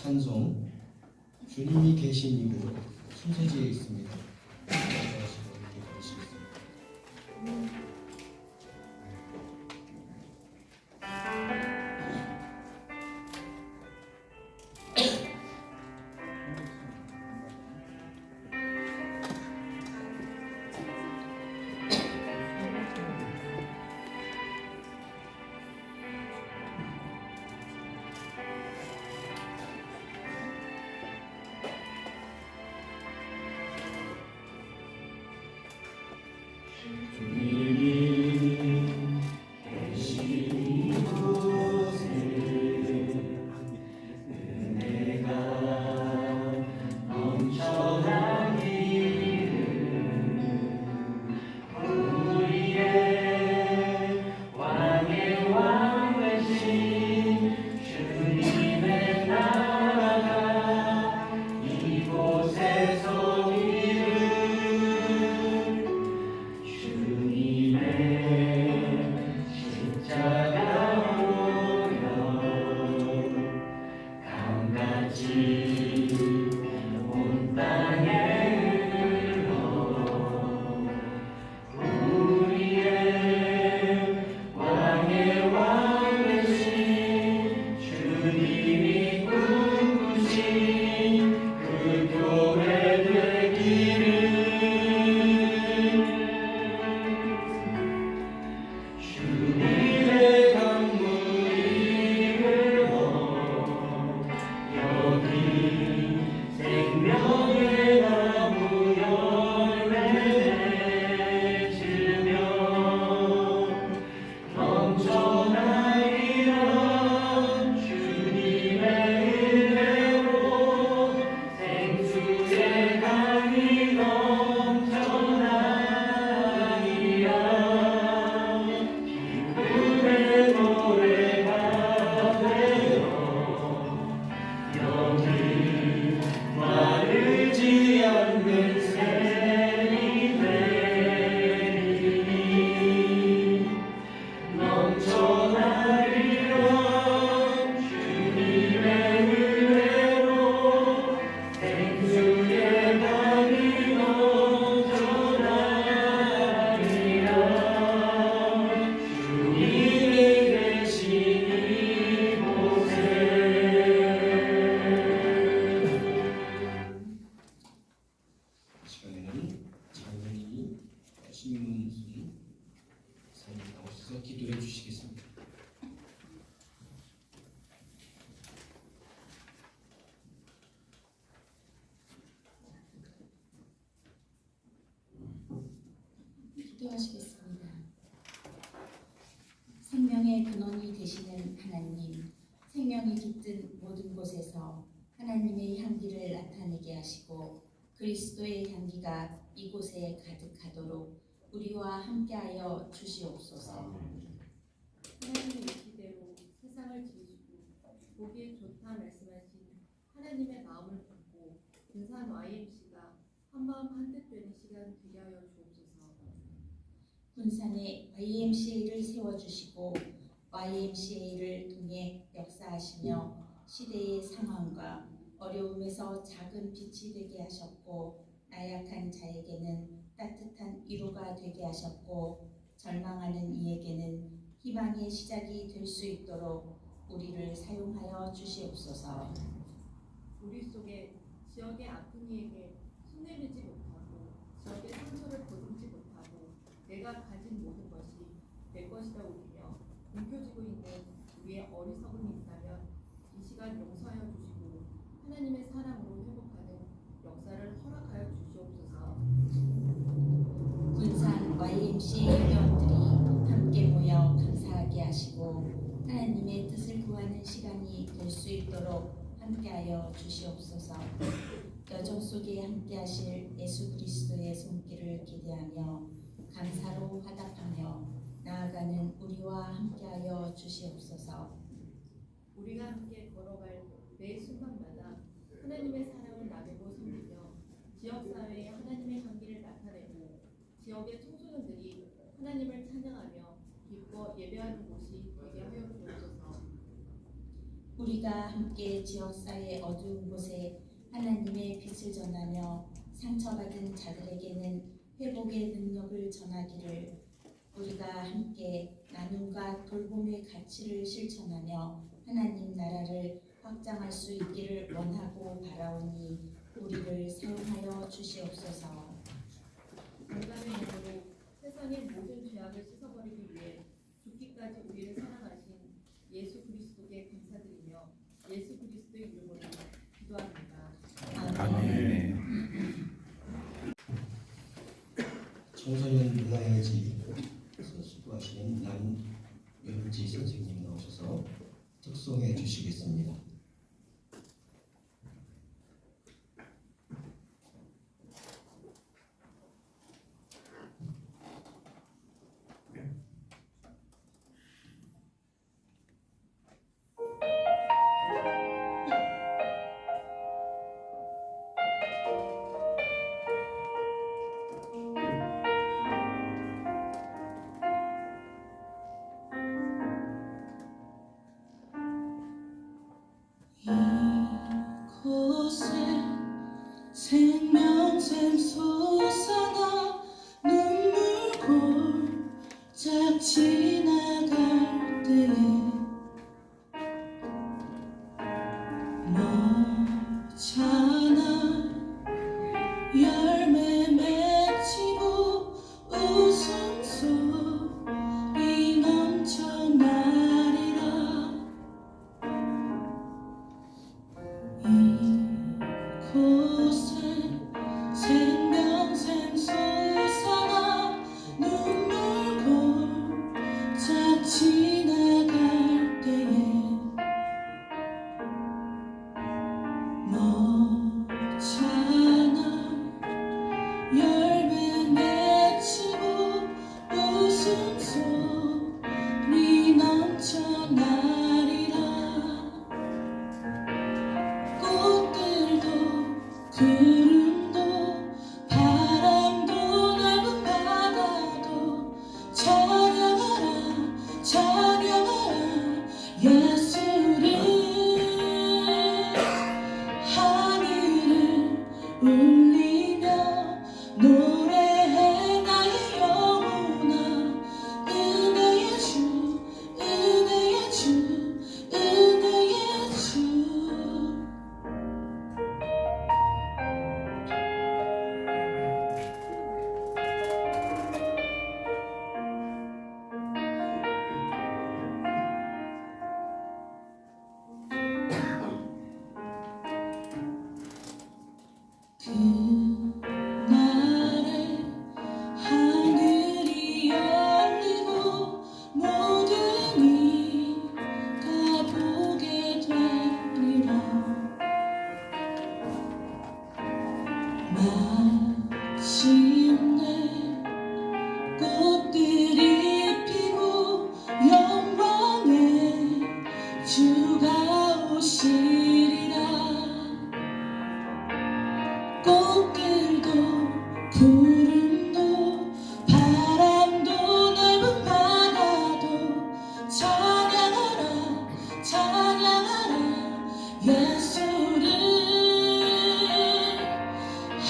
찬송 주님이 계신 이곳 순서지에 있습니다. 따라하시고 함께 부르시겠습니다. 기도해 주시겠습니다. 기도하시겠습니다. 생명의 근원이 되시는 하나님, 생명이 깃든 모든 곳에서 하나님의 향기를 나타내게 하시고 그리스도의 향기가 이곳에 가득하도록 우리와 함께하여 주시옵소서. 하나님의 이시대로 세상을 지으시고 보기에 좋다 말씀하신 하나님의 마음을 품고 군산 YMC가 한마음 한뜻 되는 시간 되게 하여 주옵소서. 군산에 YMCA를 세워주시고 YMCA를 통해 역사하시며 시대의 상황과 어려움에서 작은 빛이 되게 하셨고 나약한 자에게는 따뜻한 위로가 되게 하셨고 절망하는 이에게는 희망의 시작이 될 수 있도록 우리를 사용하여 주시옵소서. 우리 속에 지역의 아픈 이에게 손 내밀지 못하고 지역의 상처를 보듬지 못하고 내가 가진 모든 것이 내 것이다 우기며 움켜쥐고 있는 우리의 어리석음이 있다면 이 시간 용서하여 주시고 하나님의 사랑으로 회복하는 역사를 허락하여 주시옵소서. 군산 YMCA 회원들이 함께 모여 감사하게 하시고 하나님의 뜻을 구하는 시간이 될 수 있도록 함께하여 주시옵소서. 여정 속에 함께하실 예수 그리스도의 손길을 기대하며 감사로 화답하며 나아가는 우리와 함께하여 주시옵소서. 우리가 함께 걸어갈 매 순간마다 하나님의 사랑을 나누고 섬기며 지역사회에 하나님의 향기를 나타내고 지역의 청소년들이 하나님을 찬양하며 기뻐 예배하는 곳이 되게 하여 주옵소서. 우리가 함께 지역사회 어두운 곳에 하나님의 빛을 전하며 상처받은 자들에게는 회복의 능력을 전하기를, 우리가 함께 나눔과 돌봄의 가치를 실천하며 하나님 나라를 확장할 수 있기를 원하고 바라오니 우리를 사용하여 주시옵소서. 인간의 이름으로 세상의 모든 죄악을 씻어버리기 위해 죽기까지 우리를 사랑하신 예수 그리스도께 감사드리며 예수 그리스도의 이름으로 기도합니다. 아멘. 청소년 문화예지에서 수고하시는 남윤지 선생님 나오셔서 특송해 주시겠습니다. 이곳에 생명샘 솟아나 눈물 골짝 지나갈 때에 너잖아 열매 맺히고 웃음소리 넘쳐나리라. 이곳에 생명샘 솟아나 눈물 골짝 지나갈 때에 너잖아 열매 맺히고 웃음소리 넘쳐나리라. 꽃들도 구름도 바람도 넓은 바다도 찬양하라 찬양하라 예수를. 하늘을 울리며 노래해 나의 영혼아. 은혜의 주 은혜의 주 은혜의 주. 그날에 하늘이 열리고 모든 이가 보게 되리라. 마침내 꽃들이 피고 영광의 주가 오시리라. 꽃들도 구름도 바람도 넓은 바다도 찬양하라 찬양하라 예수를.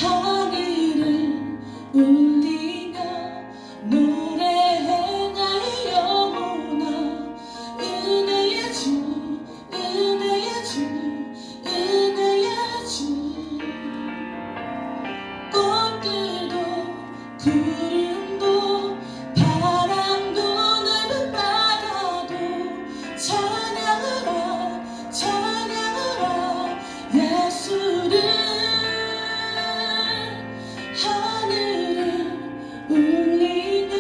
하늘을 울리며 노래해 나의 영혼아. 은혜의 주 은혜의 주 은혜의 주. 꽃들도 구름도 바람도 넓은 바다도 찬양하라 찬양하라 예수를. 하늘을 울리며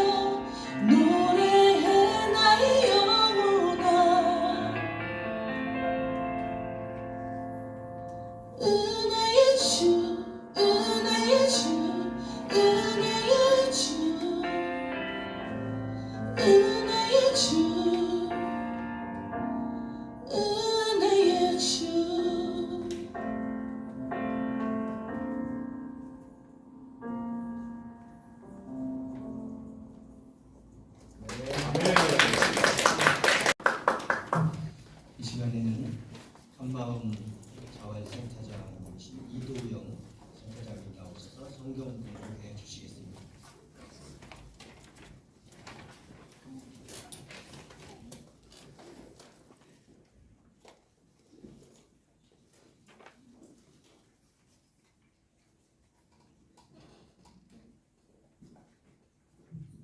노래해 나의 영혼아. 은혜의 주 은혜의 주 은혜의 주 은혜의 주 은혜의 주. 이 시간에는 한마음 자활센터장이신 이도영 센터장님 나오셔서 성경 공부해 주시겠습니다.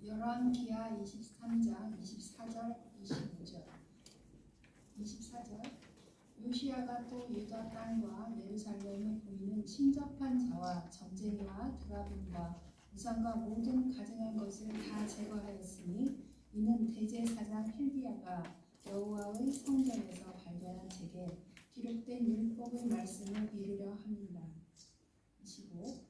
열왕기하 23장 24절 25절 24절 요시야가 또 유다 땅과 예루살렘에 보이는 신접한 자와 점쟁이와 드라군과 우상과 모든 가증한 것을 다 제거하였으니 이는 대제사장 hil기야가 여호와의 성전에서 발견한 책에 기록된 율법의 말씀을 이루려 함이라. 25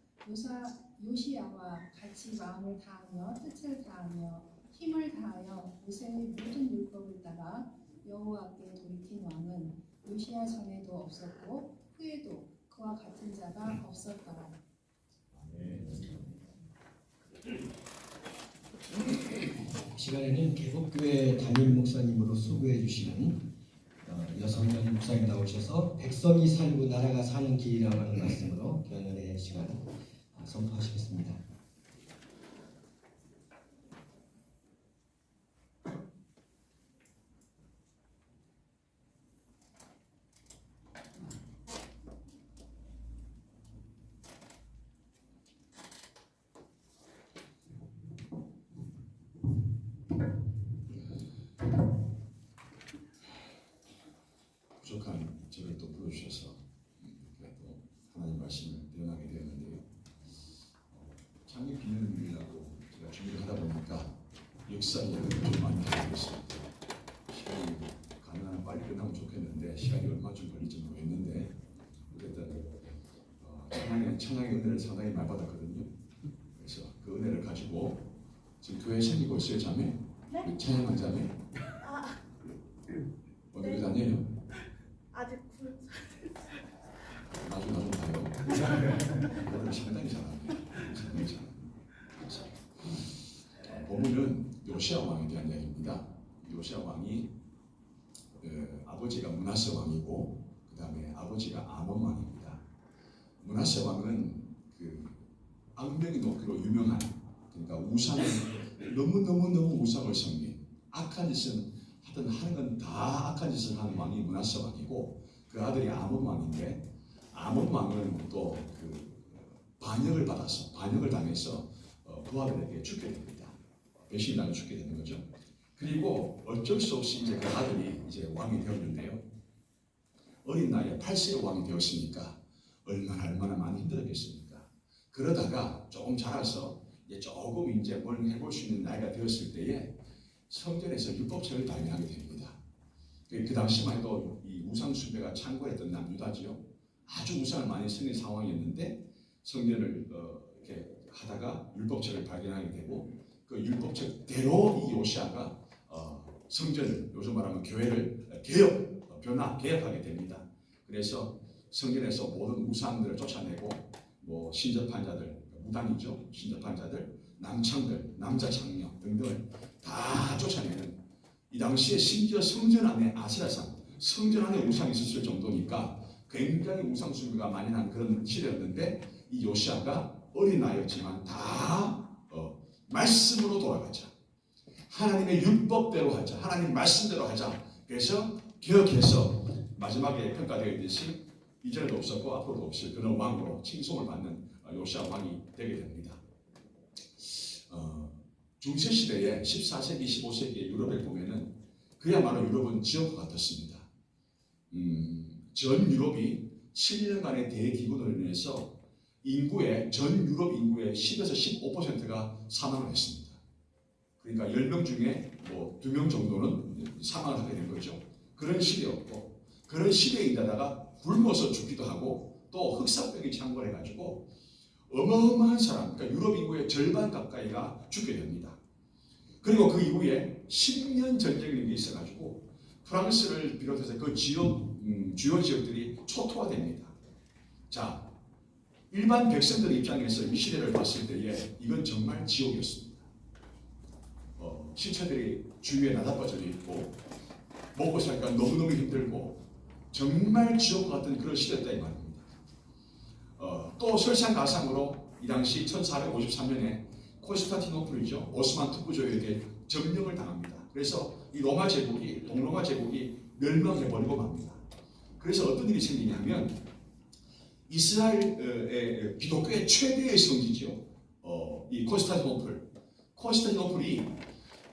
요시야와 같이 마음을 다하며 뜻을 다하며 힘을 다하여 모세의 모든 율법을 따라 여호와께 돌이킨 왕은 요시야 전에도 없었고 후에도 그와 같은 자가 없었더라. 시간에는 개복교회 담임 목사님으로 수고해 주시는 여성년 목사님 나오셔서 백성이 살고 나라가 사는 길이라고 하는 말씀으로 견연의 시간 선포하시겠습니다. 부족한 저를 또 불러주셔서 또 하나님 말씀을 대언하게 되었는데요. 창립 기념일이라고 제가 준비를 하다 보니까 역사 이야기를 좀 많이 하게 됐습니다. 시간이 가능한 빨리 끝나면 좋겠는데 시간이 얼마쯤 걸릴지 모르겠는데 어쨌든 찬양의 은혜를 상당히 많이 받았거든요. 그래서 그 은혜를 가지고 지금 교회 생기고 있어요, 자매? 네? 찬양한 자매? 어디 네. 다녀요? 아직 굴 나중 봐요. 오늘 상당히 잘하네요. 상당히 잘합니다. 본문은 요시야 왕에 대한 이야기입니다. 요시야 왕이 아버지가 므낫세 왕이고 그 다음에 아버지가 아몬 왕입니다. 므낫세 왕은 그 악명이 높기로 유명한, 그러니까 우상을 너무 우상을 섬긴 악한 짓은 하는 건 다 악한 짓을 하는 왕이 므낫세 왕이고 그 아들이 아몬 왕인데 아몬 왕은 또 그 반역을 당해서 그 아들에게 죽게 됩니다. 배신당해 죽게 되는 거죠. 그리고 어쩔 수 없이 이제 그 아들이 이제 왕이 되었는데요. 어린 나이에 8세의 왕이 되었으니까 얼마나 많이 힘들었겠습니까? 그러다가 조금 자라서 조금 이제 뭘 해볼 수 있는 나이가 되었을 때에 성전에서 율법책을 발견하게 됩니다. 그 당시만 해도 이 우상 숭배가 창궐했던 남유다지요. 아주 우상을 많이 쓰는 상황이었는데 성전을 이렇게 하다가 율법책을 발견하게 되고 그 율법책대로 이 요시야가 성전을, 요즘 말하면 교회를 개혁하게 됩니다. 그래서 성전에서 모든 우상들을 쫓아내고 뭐 신접한 자들, 무당이죠. 신접한 자들, 남창들, 남자 장녀 등등을 다 쫓아내는, 이 당시에 심지어 성전 안에 아세라상, 성전 안에 우상이 있었을 정도니까 굉장히 우상 숭배가 만연한 그런 시대였는데 이 요시야가 어린 나이였지만 다 말씀으로 돌아가자, 하나님의 율법대로 하자, 하나님 말씀대로 하자. 그래서 개혁해서 마지막에 평가되어 있듯이 이전에도 없었고 앞으로도 없을 그런 왕으로 칭송을 받는 요시야 왕이 되게 됩니다. 중세 시대에 14세기, 15세기의 유럽에 보면은 그야말로 유럽은 지옥과 같았습니다. 전 유럽이 7년간의 대기근으로 인해서 전 유럽 인구의 10에서 15%가 사망을 했습니다. 그러니까 10명 중에 뭐 2명 정도는 사망을 하게 된 거죠. 그런 시대였고, 그런 시대에다가 굶어서 죽기도 하고 또 흑사병이 창궐해가지고 어마어마한 사람, 그러니까 유럽 인구의 절반 가까이가 죽게 됩니다. 그리고 그 이후에 10년 전쟁이 있어가지고 프랑스를 비롯해서 그 주요 지역들이 초토화됩니다. 자, 일반 백성들 입장에서 이 시대를 봤을 때에 이건 정말 지옥이었습니다. 신체들이 주위에 나다빠져 있고 먹고 살기가 너무너무 힘들고 정말 지옥과 같은 그런 시대였다 이 말입니다. 또 설상가상으로 이 당시 1453년에 콘스탄티노플이죠. 오스만 투부조에게 점령을 당합니다. 그래서 이 로마 제국이 동로마 제국이 멸망해버리고 맙니다. 그래서 어떤 일이 생기냐면 이스라엘의 기독교의 최대의 성지죠. 이 콘스탄티노플이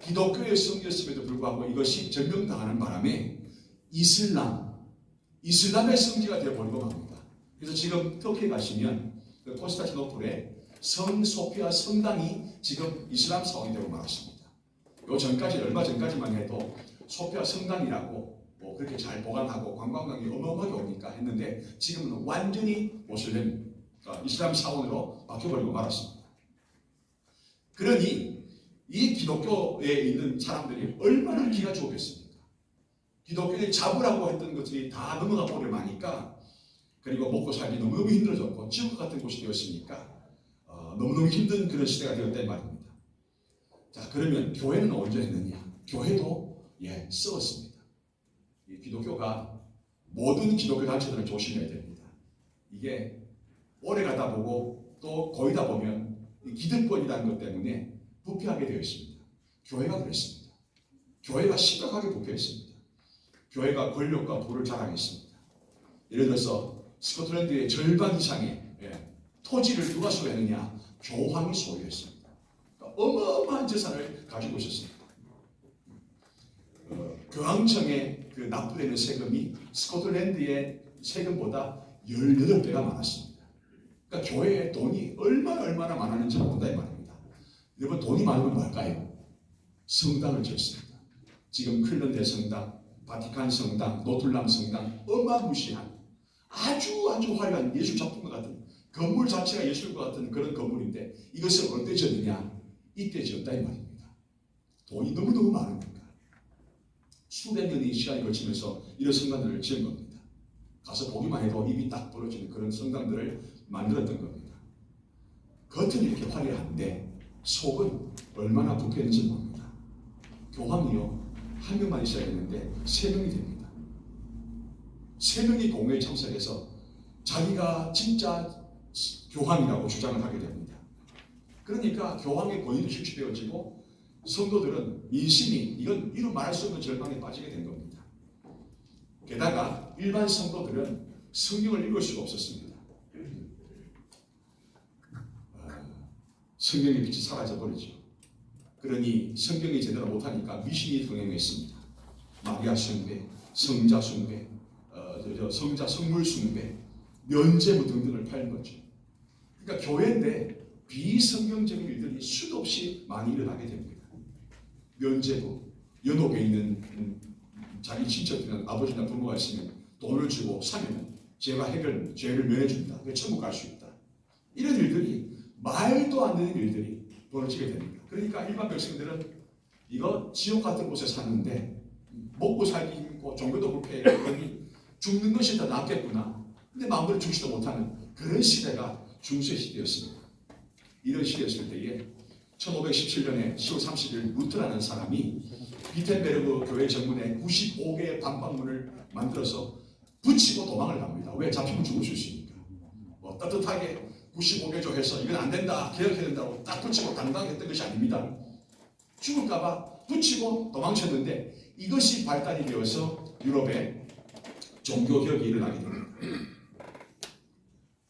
기독교의 성지였음에도 불구하고 이것이 점령당하는 바람에 이슬람의 성지가 되어버리고 맙니다. 그래서 지금 터키에 가시면 그 콘스탄티노플의 성 소피아 성당이 지금 이슬람 사원이 되고 말았습니다. 얼마 전까지만 해도 소피아 성당이라고 뭐 그렇게 잘 보관하고 관광객이 어마어마하게 오니까 했는데 지금은 완전히 모슬렘, 이슬람 사원으로 바뀌어버리고 말았습니다. 그러니 이 기독교에 있는 사람들이 얼마나 기가 좋겠습니까? 기독교에 잡으라고 했던 것들이 다 넘어가 버려 마니까, 그리고 먹고 살기 너무너무 힘들어졌고 지옥 같은 곳이 되었으니까 너무너무 힘든 그런 시대가 되었단 말입니다. 자, 그러면 교회는 언제 했느냐? 교회도 썩었습니다. 이 기독교가 모든 기독교 단체들은 조심해야 됩니다. 이게 오래 가다 보고 또 거의다 보면 기득권이라는 것 때문에 부패하게 되어 있습니다. 교회가 그랬습니다. 교회가 심각하게 부패했습니다. 교회가 권력과 부를 자랑했습니다. 예를 들어서 스코틀랜드의 절반 이상의 토지를 누가 소유했느냐? 교황이 소유했습니다. 그러니까 어마어마한 재산을 가지고 있었습니다. 교황청에 그 납부되는 세금이 스코틀랜드의 세금보다 18배가 많았습니다. 그러니까 교회에 돈이 얼마나 많았는지 모른다 이 말입니다. 여러분, 돈이 많으면 뭐 할까요? 성당을 지었습니다. 지금 클런대 성당, 바티칸 성당, 노틀담 성당, 어마무시한 아주 화려한 예술 작품과 같은 건물 자체가 예술과 같은 그런 건물인데 이것을 언제 지었느냐? 이때 지었다 이 말입니다. 돈이 너무너무 많으니까 수백 년의 시간이 걸치면서 이런 성당들을 지은 겁니다. 가서 보기만 해도 입이 딱 벌어지는 그런 성당들을 만들었던 겁니다. 겉은 이렇게 화려한데 속은 얼마나 부패했는지 모릅니다. 교황이요, 한 명만 있어야 되는데 3명이 됩니다. 3명이 공회에 참석해서 자기가 진짜 교황이라고 주장을 하게 됩니다. 그러니까 교황의 권위도 실추되어지고 성도들은 민심이 이런 말할 수 없는 절망에 빠지게 된 겁니다. 게다가 일반 성도들은 성경을 읽을 수가 없었습니다. 성경의 빛이 사라져버리죠. 그러니 성경이 제대로 못하니까 미신이 등행했습니다. 마리아 숭배, 성자 숭배, 성자 성물 숭배, 면죄부 등등을 팔는 거죠. 그러니까 교회인데 비성경적인 일들이 수도 없이 많이 일어나게 됩니다. 면죄부, 연옥에 있는 자기 친척이나 아버지나 부모가 있으면 돈을 주고 사면 죄를 면해준다. 천국 갈 수 있다. 이런 일들이 말도 안 되는 일들이 벌어지게 됩니다. 그러니까 일반 백성들은 이거 지옥 같은 곳에 사는데 먹고 살기 힘들고 종교도 불패하니 죽는 것이 더 낫겠구나. 근데 마음대로 죽지도 못하는 그런 시대가 중세 시대였습니다. 이런 시대였을 때에 1517년에 10월 30일 루터라는 사람이 비텐베르그 교회 정문에 95개의 방방문을 만들어서 붙이고 도망을 갑니다. 왜? 잡히면 죽을 수 있으니까. 따뜻하게 95개조 해서 이건 안 된다, 개혁해야 된다고 딱 붙이고 당당했던 것이 아닙니다. 죽을까봐 붙이고 도망쳤는데 이것이 발단이 되어서 유럽에 종교개혁이 일어나게 됩니다.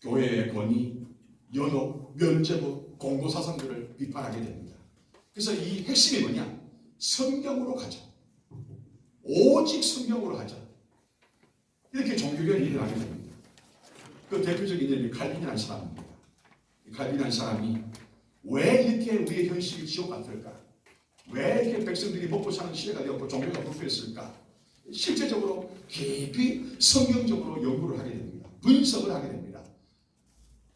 교회의 권위, 연옥, 면죄부, 공고사상들을 비판하게 됩니다. 그래서 이 핵심이 뭐냐? 성경으로 가자. 오직 성경으로 가자. 이렇게 종교개혁이 일어나게 됩니다. 그 대표적인 인물이 칼빈이라는 사람입니다. 칼빈이라는 사람이 왜 이렇게 우리의 현실이 지옥 같을까? 왜 이렇게 백성들이 먹고 사는 시대가 되었고 종교가 불패했을까? 실제적으로 깊이 성경적으로 연구를 하게 됩니다. 분석을 하게 됩니다.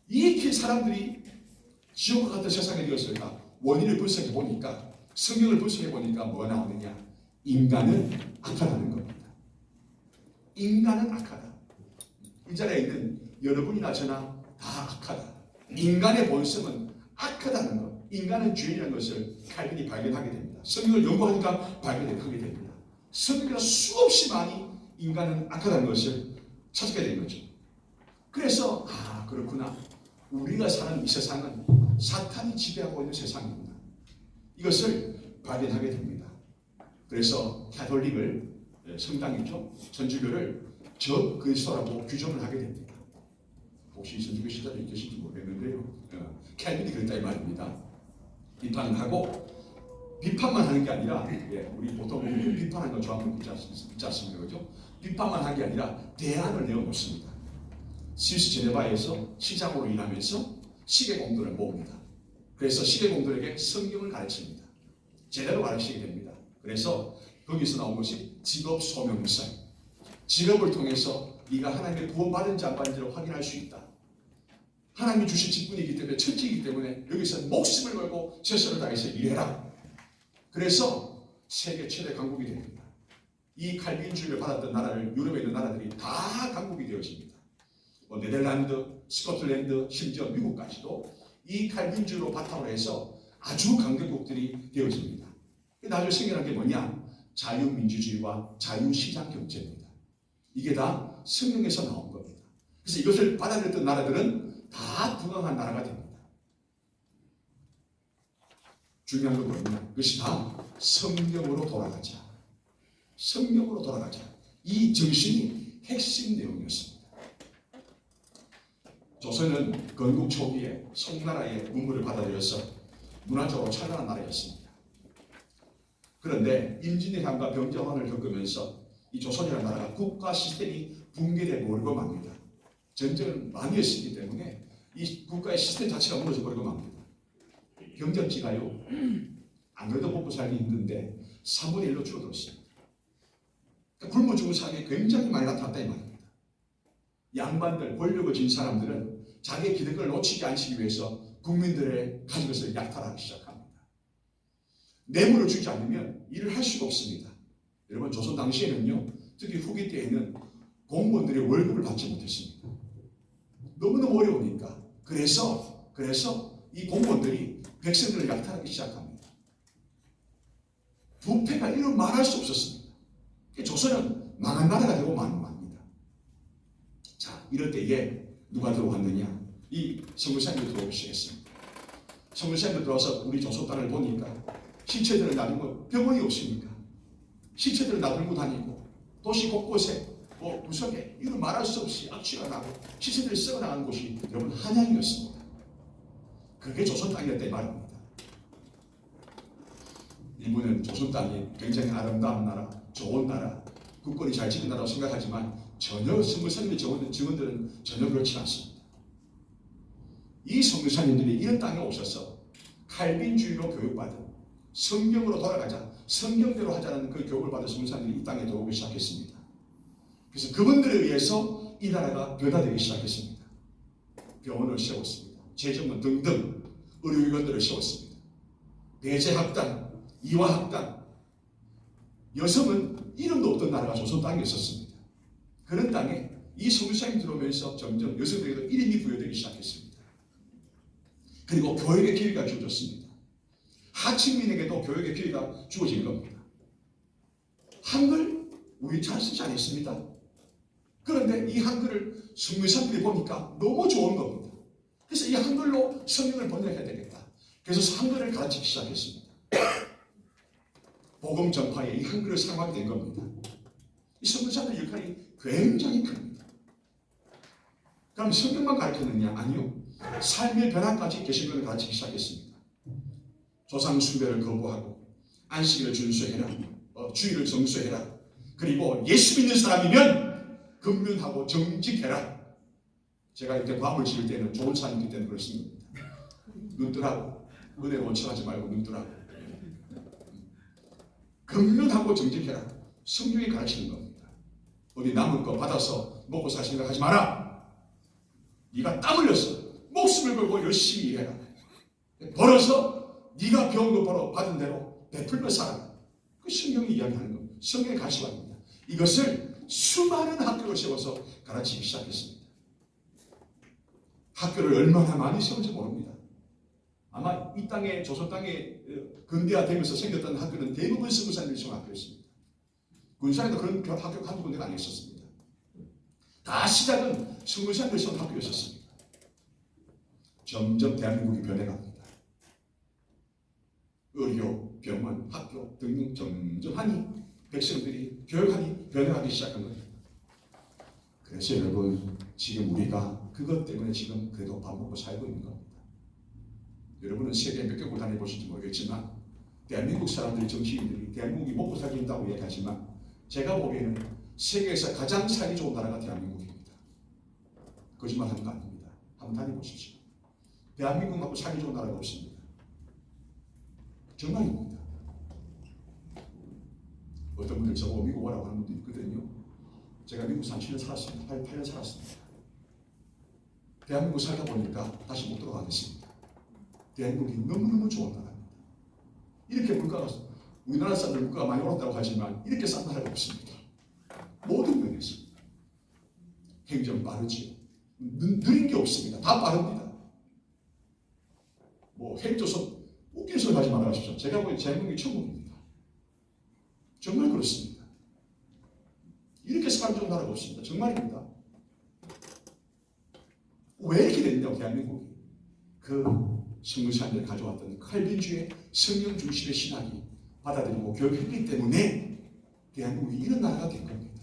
이렇게 사람들이 지옥과 같은 세상에 되었을까? 원인을 분석해 보니까, 성경을 분석해 보니까 뭐가 나오느냐? 인간은 악하다는 겁니다. 인간은 악하다. 이 자리에 있는 여러분이나 저나 다 악하다. 인간의 본성은 악하다는 것, 인간은 죄인이라는 것을 칼빈이 발견하게 됩니다. 성경을 연구하니까 발견하게 됩니다. 성경에서 수없이 많이 인간은 악하다는 것을 찾게 된 거죠. 그래서 그렇구나. 우리가 사는 이 세상은 사탄이 지배하고 있는 세상입니다. 이것을 발견하게 됩니다. 그래서 가톨릭을 성당이죠. 천주교를 적그리스도라고 규정을 하게 됩니다. 혹시 천주교 시절에 계신지 모르겠는데요. 캘빈이 그랬다 이 말입니다. 비판을 하고 비판만 하는 게 아니라 우리 보통 비판하는 거 좋아하는 거 있지 않습니까? 그죠? 비판만 하는 게 아니라 대안을 내어놓습니다. 스위스 제네바에서 시장으로 일하면서 시계공들을 모읍니다. 그래서 시계공들에게 성경을 가르칩니다. 제대로 가르치게 됩니다. 그래서 거기서 나온 것이 직업 소명서. 직업을 통해서 네가 하나님의 구원받은지 안 받은지를 확인할 수 있다. 하나님이 주신 직분이기 때문에 천직이기 때문에 여기서 목숨을 걸고 최선을 다해서 일해라. 그래서 세계 최대 강국이 됩니다. 이 칼빈주의를 받았던 나라를 유럽에 있는 나라들이 다 강국이 되어집니다. 네덜란드, 스코틀랜드, 심지어 미국까지도 이 칼빈주의로 바탕으로 해서 아주 강대국들이 되어집니다. 나중에 생겨난 게 뭐냐? 자유민주주의와 자유시장 경제입니다. 이게 다 성경에서 나온 겁니다. 그래서 이것을 받아들였던 나라들은 다 부강한 나라가 됩니다. 중요한 건 뭐냐? 그것이 다 성경으로 돌아가자. 성경으로 돌아가자. 이 정신이 핵심 내용이었습니다. 조선은 건국 초기에 송나라의 문물을 받아들여서 문화적으로 찬란한 나라였습니다. 그런데 임진왜란과 병자호란을 겪으면서 이 조선이라는 나라가 국가 시스템이 붕괴돼 버리고 맙니다. 전쟁을 많이 했기 때문에 이 국가의 시스템 자체가 무너져 버리고 맙니다. 경제지가요, 안 그래도 먹고 살기 힘든데 3분의 1로 줄어들었습니다. 그러니까 굶어 죽은 사람이 굉장히 많이 나타났다 이 말입니다. 양반들, 권력을 쥔 사람들은 자기의 기득권을 놓치지 않기 위해서 국민들의 가진 것을 약탈하기 시작합니다. 뇌물을 주지 않으면 일을 할 수가 없습니다. 여러분, 조선 당시에는요, 특히 후기 때에는 공무원들이 월급을 받지 못했습니다. 너무너무 어려우니까. 그래서 이 공무원들이 백성들을 약탈하기 시작합니다. 부패가 이런 말할 수 없었습니다. 조선은 망한 나라가 되고 맙니다. 자, 이럴 때에 누가 들어왔느냐? 이 선교사님들 들어오기 시작했습니다. 선교사님들 들어와서 우리 조선 땅을 보니까 시체들을 놔두고, 병원이 없으니까 시체들을 놔두고 다니고 도시 곳곳에 구석에 이런 말할 수 없이 악취가 나고 시체들이 썩어나가는 곳이 여러분 한양이었습니다. 그게 조선 땅이었다 이 말입니다. 일본은 조선 땅이 굉장히 아름다운 나라, 좋은 나라, 국권이 잘 지킨 나라고 생각하지만 전혀 선교사님의 증언들은 전혀 그렇지 않습니다. 이 선교사님들이 이런 땅에 오셔서 칼빈주의로 교육받은 성경으로 돌아가자, 성경대로 하자는 그 교육을 받은 선교사님들이 이 땅에 들어오기 시작했습니다. 그래서 그분들에 의해서 이 나라가 변화되기 시작했습니다. 병원을 세웠습니다. 재정원 등등 의료기관들을 세웠습니다. 배제학당, 이화학당, 여성은 이름도 없던 나라가 조선 땅에 있었습니다. 그런 땅에 이 선교사님이 들어오면서 점점 여성들에게도 이름이 부여되기 시작했습니다. 그리고 교육의 기회가 주어졌습니다. 하층민에게도 교육의 기회가 주어진 겁니다. 한글 우리 잘 쓰지 않았습니다. 그런데 이 한글을 선교사님들이 보니까 너무 좋은 겁니다. 그래서 이 한글로 성경을 번역해야 되겠다. 그래서 한글을 가르치기 시작했습니다. 복음 전파에 이 한글을 사용하게 된 겁니다. 이 선교사들의 역할이 굉장히 큽니다. 그럼 성경만 가르쳤느냐? 아니요. 삶의 변화까지 개신교를 가르치기 시작했습니다. 조상 숭배를 거부하고 안식일을 준수해라. 주일을 정수해라. 그리고 예수 믿는 사람이면 금륜하고 정직해라. 제가 이렇게 밤을 지을 때는 좋은 사람이기 때문에 그렇습니다. 눈 뜨라고. 은혜 원청하지 말고 눈 뜨라고. 금륜하고 정직해라. 성경이 가르치는 겁니다. 어디 남은 거 받아서 먹고 살 생각하지 마라. 네가 땀 흘려서 목숨을 걸고 열심히 일해라. 벌어서 네가 배운 거 벌어 받은 대로 베풀며 살아라. 그 성경이 이야기하는 겁니다. 성경의 가시관입니다. 이것을 수많은 학교를 세워서 가르치기 시작했습니다. 학교를 얼마나 많이 세운지 모릅니다. 아마 이 땅에 조선 땅에 근대화되면서 생겼던 학교는 대부분 선교사님이 세운 학교였습니다. 군산에도 그런 학교 한두 군데가 아니었었습니다. 다 시작은 성군산들 선 학교였었습니다. 점점 대한민국이 변해갑니다. 의료, 병원, 학교 등등 점점 하니 백성들이 교육하니 변해가기 시작한 거예요. 그래서 여러분 지금 우리가 그것 때문에 지금 그래도 밥 먹고 살고 있는 겁니다. 여러분은 세계 몇 개국을 다녀보실지 모르겠지만 대한민국 사람들이 정치인들이 대한민국이 먹고 살기 힘들다고 얘기하지만 제가 보기에는 세계에서 가장 살기 좋은 나라가 대한민국입니다. 거짓말하는 거 아닙니다. 한번 다녀보십시오. 대한민국만큼 살기 좋은 나라가 없습니다. 정말입니다. 어떤 분들 저보고 미국 오라고 하는 분도 있거든요. 제가 미국 7년 살았습니다. 8년 살았습니다. 대한민국 살다 보니까 다시 못 돌아가겠습니다. 대한민국이 너무너무 좋은 나라입니다. 이렇게 물가가 우리나라 사람들 물가가 많이 올랐다고 하지만 이렇게 싼 나라가 없습니다. 모든 면에서 행정 빠르지요. 느린 게 없습니다. 다 빠릅니다. 뭐 행정선 웃긴 소리 하지 말아주십시오. 제가 보기엔 대한민국이 천국입니다. 정말 그렇습니다. 이렇게 살기 좋은 나라가 없습니다. 정말입니다. 왜 이렇게 됐냐고 대한민국이 그 성근사님들이 가져왔던 칼빈주의 성령 중심의 신학이 받아들이고 교육했기 때문에 대한민국이 이런 나라가 된 겁니다.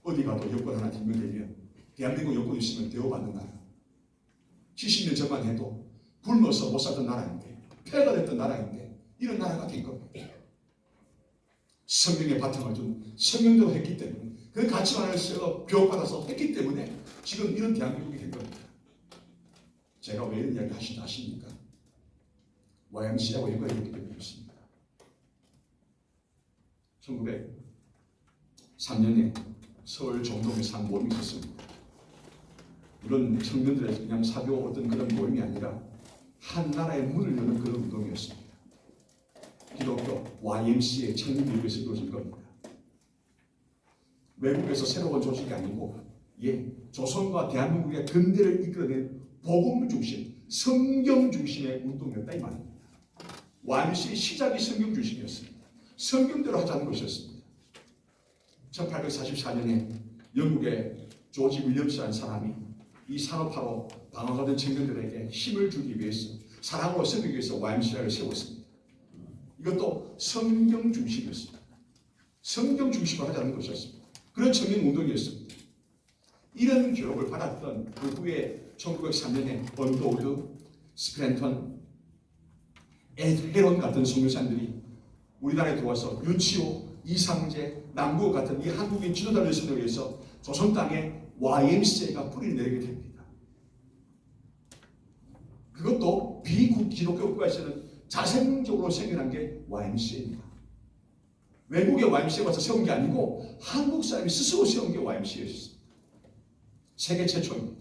어디 가도 여권 하나 증명되면 대한민국 여권 있으면 대우받는 나라. 70년 전만 해도 굶어서 못 살던 나라인데 폐가 됐던 나라인데 이런 나라가 된 겁니다. 성경의 바탕을 둔 성경대로 했기 때문에 그 가치관을 쓰고 교육받아서 했기 때문에 지금 이런 대한민국이 된 겁니다. 제가 왜 이런 이야기 아십니까? YMCA하고 연관이 되어 있습니다. 1903년에 서울 종동에서 한 모임이 있었습니다. 이런 청년들의 그냥 사교 어떤 그런 모임이 아니라 한 나라의 문을 여는 그런 운동이었습니다. 기독교 YMCA 창립교육에서 이루어진 겁니다. 외국에서 새로운 조직이 아니고 조선과 대한민국의 근대를 이끌어낸 복음 중심, 성경 중심의 운동이었다 이 말입니다. YMCA 시작이 성경 중심이었습니다. 성경대로 하자는 것이었습니다. 1844년에 영국의 조지 윌리엄스라는 사람이 이 산업화로 방황하던 청년들에게 힘을 주기 위해서 사랑으로 섬기기 위해서 YMCA를 세웠습니다. 이것도 성경 중심이었습니다. 성경 중심으로 하자는 것이었습니다. 그런 청년 운동이었습니다. 이런 교육을 받았던 그 후에 1903년에 언더우드, 스크랜턴, 헤론 같은 선교사님들이 우리나라에 들어와서 윤치호, 이상재, 남국 같은 이 한국인 지도자를 선정해 위해서 조선 땅에 YMCA가 뿌리를 내리게 됩니다. 그것도 비국 기독교 국가에서는 자생적으로 생겨난 게 YMCA입니다. 외국의 YMCA 와서 세운 게 아니고 한국 사람이 스스로 세운 게 YMCA였습니다. 세계 최초입니다.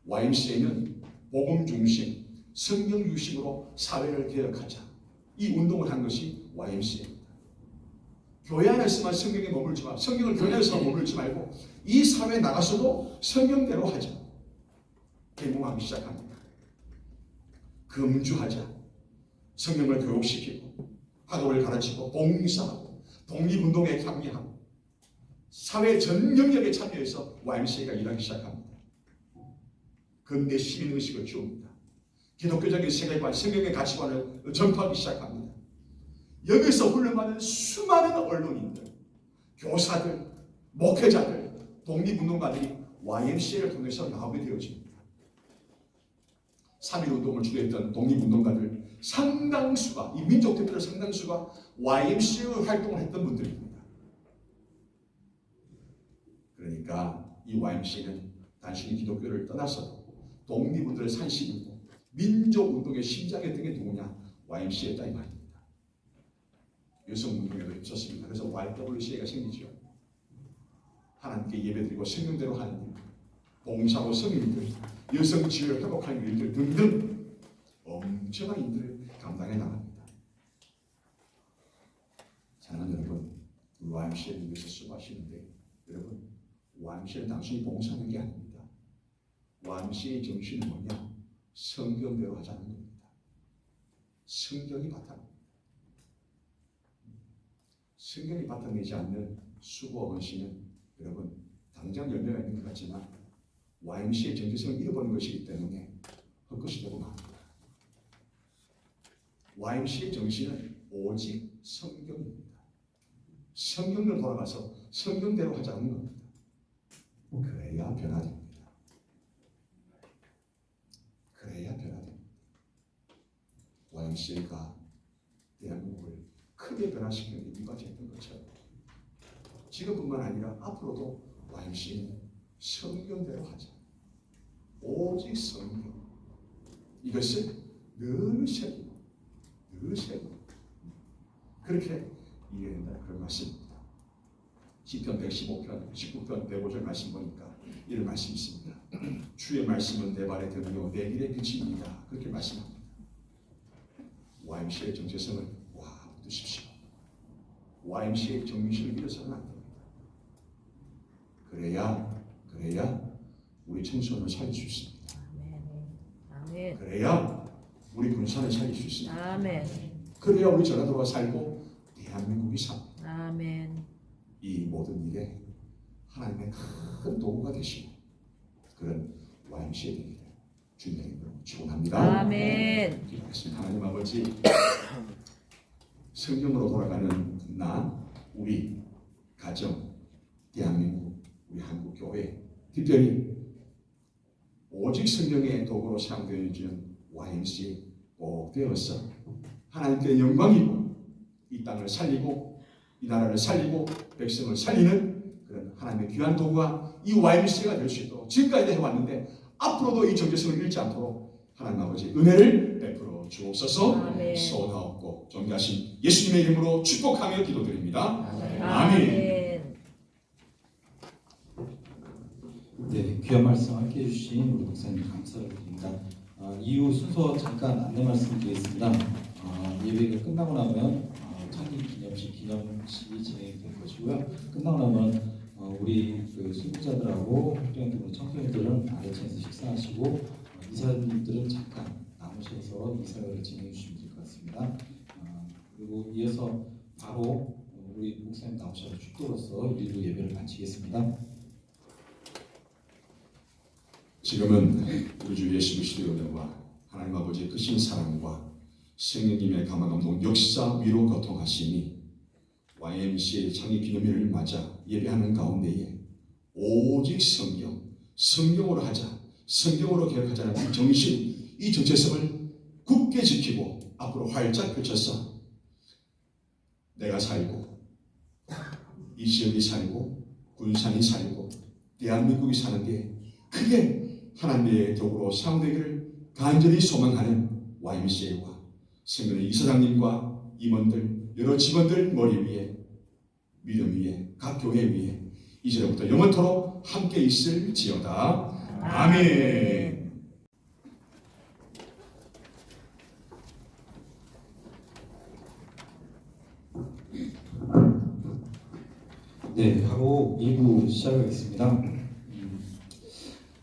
YMCA는 복음 중심, 성경 유심으로 사회를 개혁하자. 이 운동을 한 것이 YMCA입니다. 교회 안에서만 성경에 머물지 마. 성경을 교회 안에서만 머물지 말고 이 사회에 나가서도 성경대로 하자. 개몽하기 시작합니다. 금주하자. 성경을 교육시키고 학업을 가르치고 봉사하고 독립운동에 참여하고 사회 전 영역에 참여해서 YMCA가 일하기 시작합니다. 근대 시민의식을 키웁니다. 기독교적인 세계관, 성경의 가치관을 전파하기 시작합니다. 여기서 훈련받은 수많은 언론인들, 교사들, 목회자들, 독립운동가들이 YMCA를 통해서 나오게 되어집니다. 3.1운동을 주도했던 독립운동가들 상당수가, 이 민족대표들 상당수가 YMCA 활동을 했던 분들입니다. 그러니까 이 YMCA는 단순히 기독교를 떠나서도 독립운동의 산실이고 민족운동의 심장이었던 게 누구냐? YMCA였다 이 말입니다. 여성운동에도 있었습니다. 그래서 YWCA가 생기죠. 하나님께 예배드리고 성경대로 하는 일, 봉사하고 성인들, 여성 지위를 회복하는 일들 등등 엄청난 일들을 감당해 나갑니다. 사랑하는 여러분, 우리 YMCA를 위해서 수고하시는데 여러분, YMCA는 단순히 봉사하는 게 아닙니다. YMCA의 정신은 뭐냐? 성경대로 하자는 겁니다. 성경이 바탕입니다. 성경이 바탕내지 않는 수고와 헌신은 여러분 당장 열매가 있는 것 같지만 YMCA의 정체성을 잃어버린 것이기 때문에 헛것이 되고 맙니다. YMCA의 정신은 오직 성경입니다. 성경으로 돌아가서 성경대로 하자는 겁니다. 그래야 변화됩니다. 그래야 변화됩니다. YMCA가 대한민국을 크게 변화시키는 이유가 됐던 것처럼 지금뿐만 아니라 앞으로도 YMCA는 성경대로 하자. 오직 성경. 이것을 늘 새기고 늘 새기고 그렇게 이해야 된다 그런 말씀입니다. 시편 115편 19편 105절 말씀 보니까 이런 말씀이 있습니다. 주의 말씀은 내 발의 등이요 내 길의 빛입니다. 그렇게 말씀합니다. YMCA의 정체성을 붙드십시오. YMCA의 정신을 잃어서는 안 됩니다. 그래야 우리 청소년을 살릴 수 있습니다. 아멘. 그래야 우리 군산을 살릴 수 있습니다. 아멘. 그래야 우리 전라도가 살고 대한민국이 삽니다. 아멘. 이 모든 일에 하나님의 큰 도구가 되시고 그런 YMCA 되기를 주님의 이름으로 축원합니다. 아멘. 기도하겠습니다. 하나님 아버지, 성경으로 돌아가는 나, 우리 가정, 대한민국, 우리 한국 교회, 특별히 오직 성령의 도구로 사용되어지는 YMCA 꼭 되어서 하나님께 영광이고 이 땅을 살리고 이 나라를 살리고 백성을 살리는 그런 하나님의 귀한 도구가 이 YMCA가 될 수 있도록 지금까지 해왔는데 앞으로도 이 정체성을 잃지 않도록 하나님 아버지 은혜를 베풀어 주옵소서. 아멘. 소원하옵고 존귀하신 예수님의 이름으로 축복하며 기도드립니다. 아멘. 아멘. 네, 귀한 말씀 함께 해주신 우리 목사님 감사를 드립니다. 이후 순서 잠깐 안내 말씀드리겠습니다. 예배가 끝나고 나면 창립 기념식 기념식이 진행될 것이고요. 끝나고 나면 우리 그 수급자들하고 학생들, 청소년들은 아래층에서 식사하시고 이사님들은 잠깐 남으셔서 이사회를 진행해 주시면 될 것 같습니다. 그리고 이어서 바로 우리 목사님 나오셔서 축도로서 일부 예배를 마치겠습니다. 지금은 우리 주 예수 그리스도의 은혜와 하나님 아버지의 크신 사랑과 성령님의 감화감동 역사 위로 교통하시니 YMCA 창립 기념일을 맞아 예배하는 가운데에 오직 성경으로 하자, 성경으로 개혁하자는 이 정신, 이 정체성을 굳게 지키고 앞으로 활짝 펼쳐서 내가 살고 이 지역이 살고 군산이 살고 대한민국이 사는 게 크게 하나님의 도구로 사용되기를 간절히 소망하는 YMCA와 성령의 이사장님과 임원들, 여러 직원들 머리 위에, 믿음 위에, 각 교회 위에 이제부터 영원토록 함께 있을지어다. 아멘. 네, 바로 2부 시작하겠습니다.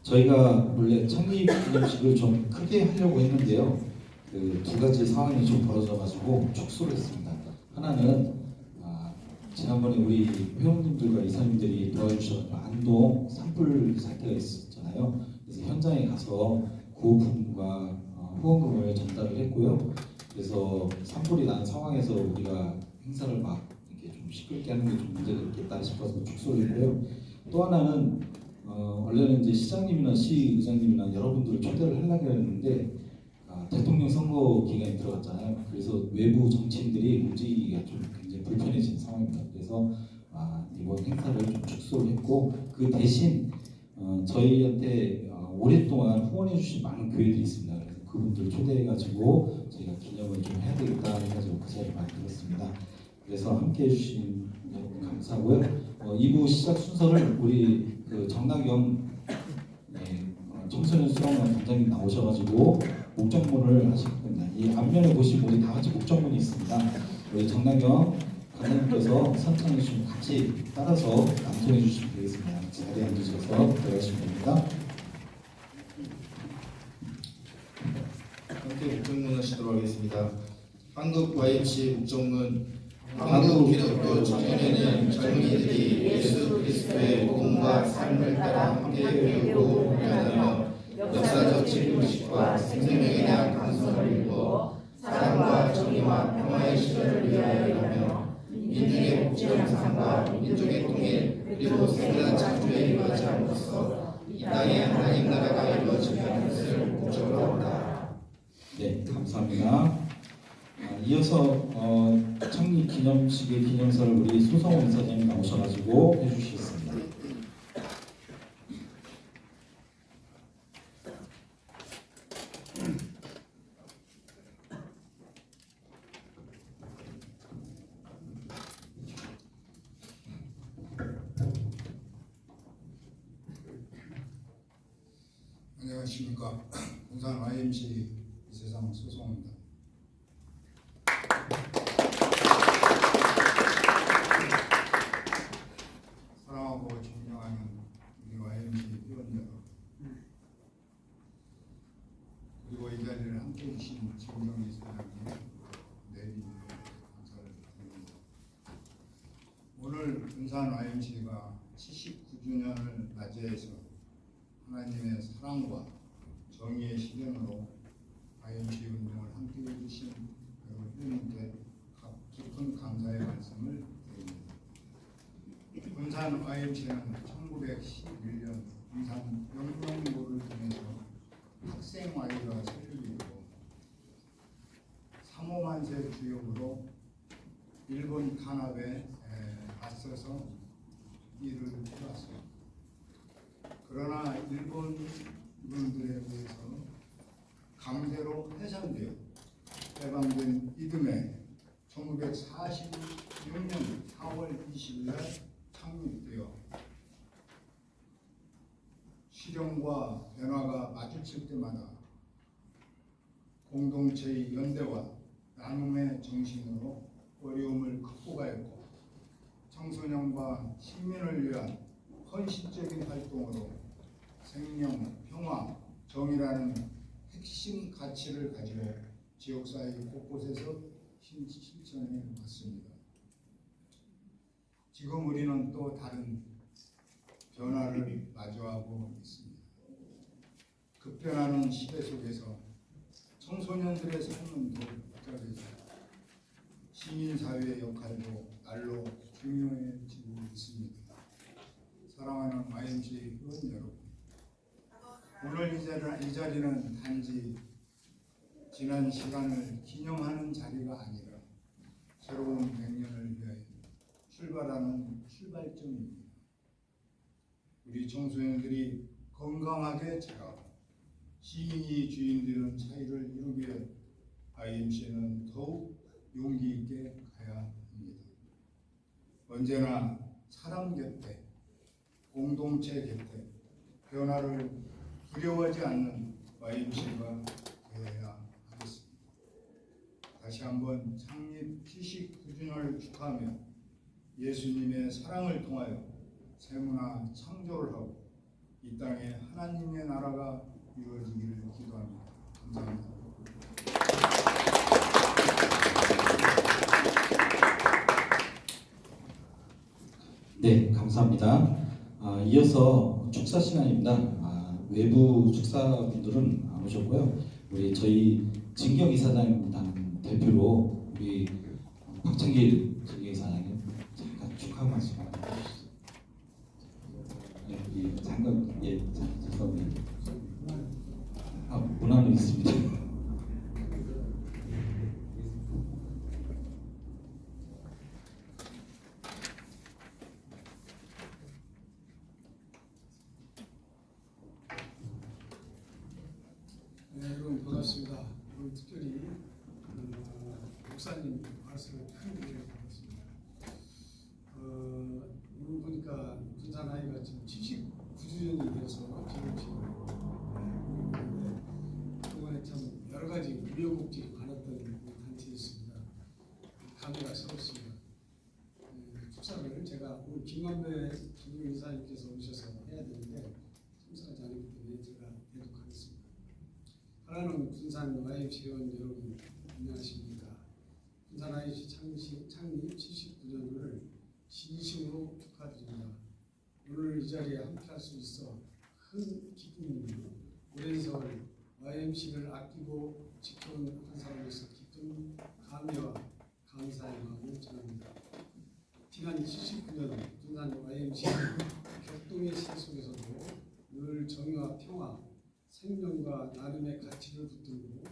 저희가 원래 창립 기념식을 좀 크게 하려고 했는데요. 그 두 가지 상황이 좀 벌어져가지고 축소를 했습니다. 하나는 지난번에 우리 회원님들과 이사님들이 도와주셔서 안동 산불 사태가 있었잖아요. 그래서 현장에 가서 구호품과 후원금을 전달을 했고요. 그래서 산불이 난 상황에서 우리가 행사를 막 이렇게 좀 시끄럽게 하는 게 좀 문제가 있겠다 싶어서 축소를 했고요. 또 하나는 원래는 이제 시장님이나 시의장님이나 여러분들을 초대를 하려고 했는데 대통령 선거 기간이 들어갔잖아요. 그래서 외부 정치인들이 움직이기가 좀 굉장히 불편해진 상황입니다. 그래서 이번 행사를 좀 축소를 했고 그 대신 저희한테 오랫동안 후원해주신 많은 교회들이 있습니다. 그래서 그분들 초대해가지고 저희가 기념을 좀 해야 되겠다 해가지고 그 자리를 만들었습니다. 그래서 함께 해주신 여러분 감사하고요. 2부 시작 순서를 우리 그 정나경 청소년 수영관 단장님 나오셔가지고 목정문을 하실 겁니다. 이 앞면에 보시면 우리 다 같이 목정문이 있습니다. 우리 정나경 관장님께서 선창해 주시면 같이 따라서 낭송해 주시면 되겠습니다. 자리에 앉으셔서 들어가시면 됩니다. 함께 목정문 하시도록 하겠습니다. 한국 YMCA 목정문 한국 기독교 청년회는 젊은이들이 예수 그리스도의 복음과 삶을 따라 함께 배우고 훈련하며 역사적 책임의식과 생명에 대한 감성을 이루어 사랑과 정의와 평화의 시대를 위하여 일하며 민중의 복지 향상과 민족의 통일 그리고 새로운 창조에 이루어짐으로써 이 땅에 하나님 나라가 이루어지게 하는 것을 목적으로 한다. 네, 감사합니다. 이어서 창립 기념식의 기념사를 우리 소성호 이사장님 나오셔가지고 해주시겠습니다. 안녕하십니까. 부산 YMC 이세상 소송입니다. 사랑하고 존경하는 우리 YMC 회원 여러분, 그리고 이 자리를 함께해 주신 진경 이사장님, 내리 감사를 드립니다. 오늘 부산 YMC가 79주년을 맞이해서 하나님의 사랑과 정의의 실현으로 YMC 운동을 함께해 주신 회원님께 깊은 감사의 말씀을 드립니다. 군산 YMC는 1911년 군산 영명고를 통해서 학생 Y가 설립이고 3~5만세 주역으로 일본 탄압에 맞서서 일을 해왔습니다. 그러나 일본군들에 의해서 강제로 해산되어 해방된 이듬해 1946년 4월 20일 창립되어 실현과 변화가 마주칠 때마다 공동체의 연대와 나눔의 정신으로 어려움을 극복하였고 청소년과 시민을 위한 헌신적인 활동으로 생명, 평화, 정의라는 핵심 가치를 가지고 지역사회 곳곳에서 실천해 왔습니다. 지금 우리는 또 다른 변화를 마주하고 있습니다. 급변하는 시대 속에서 청소년들의 삶은 더욱 복잡해지고 시민사회의 역할도 날로 중요해지고 있습니다. 사랑하는 YMC 회원 여러분, 오늘 이 자리는 단지 지난 시간을 기념하는 자리가 아니라 새로운 100년을 위하여 출발하는 출발점입니다. 우리 청소년들이 건강하게 자라고 시인이 주인 되는 차이를 이루기에 YMC는 더욱 용기 있게 가야 합니다. 언제나 사람 곁에, 공동체 곁에 변화를 두려워하지 않는 YMC가 되어야 하겠습니다. 다시 한번 창립 79주년을 축하하며 예수님의 사랑을 통하여 새문화 창조를 하고 이 땅에 하나님의 나라가 이루어지기를 기도합니다. 감사합니다. 네, 감사합니다. 이어서 축사 시간입니다. 외부 축사분들은 안 오셨고요. 우리 저희 진경 이사장님 대표로 우리 박창길 진경 이사장님 잠깐 축하 말씀 해주시죠. 네, 잠깐 죄송합니다. 문안이 있습니다. 네, 여러분 반갑습니다. 오늘 특별히 목사님 말씀을 큰 기회를 받았습니다. 오늘 보니까 군산 아이가 지금 79주년이 돼서 지금 그동안에 참 여러 가지 우여곡절이 많았던 단체였습니다. 감회가 새롭습니다. 축사를 제가 오늘 김만배 김용 이사님께서 오셔서 해야 되는데 참석하지 않았기 때문에 제가 대독하겠습니다. 하나는 군산 YMC 회원 여러분 안녕하십니까. 군산 IMC 창립 79년을 진심으로 축하드립니다. 오늘 이 자리에 함께할 수 있어 큰 기쁨입니다. 오랜 세월 YMC를 아끼고 지켜온 한 사람으로서 깊은 감회와 감사의 마음을 전합니다. 지난 79년 군산 YMC 격동의 시 속에서도 늘 정의와 평화, 생명과 나눔의 가치를 붙들고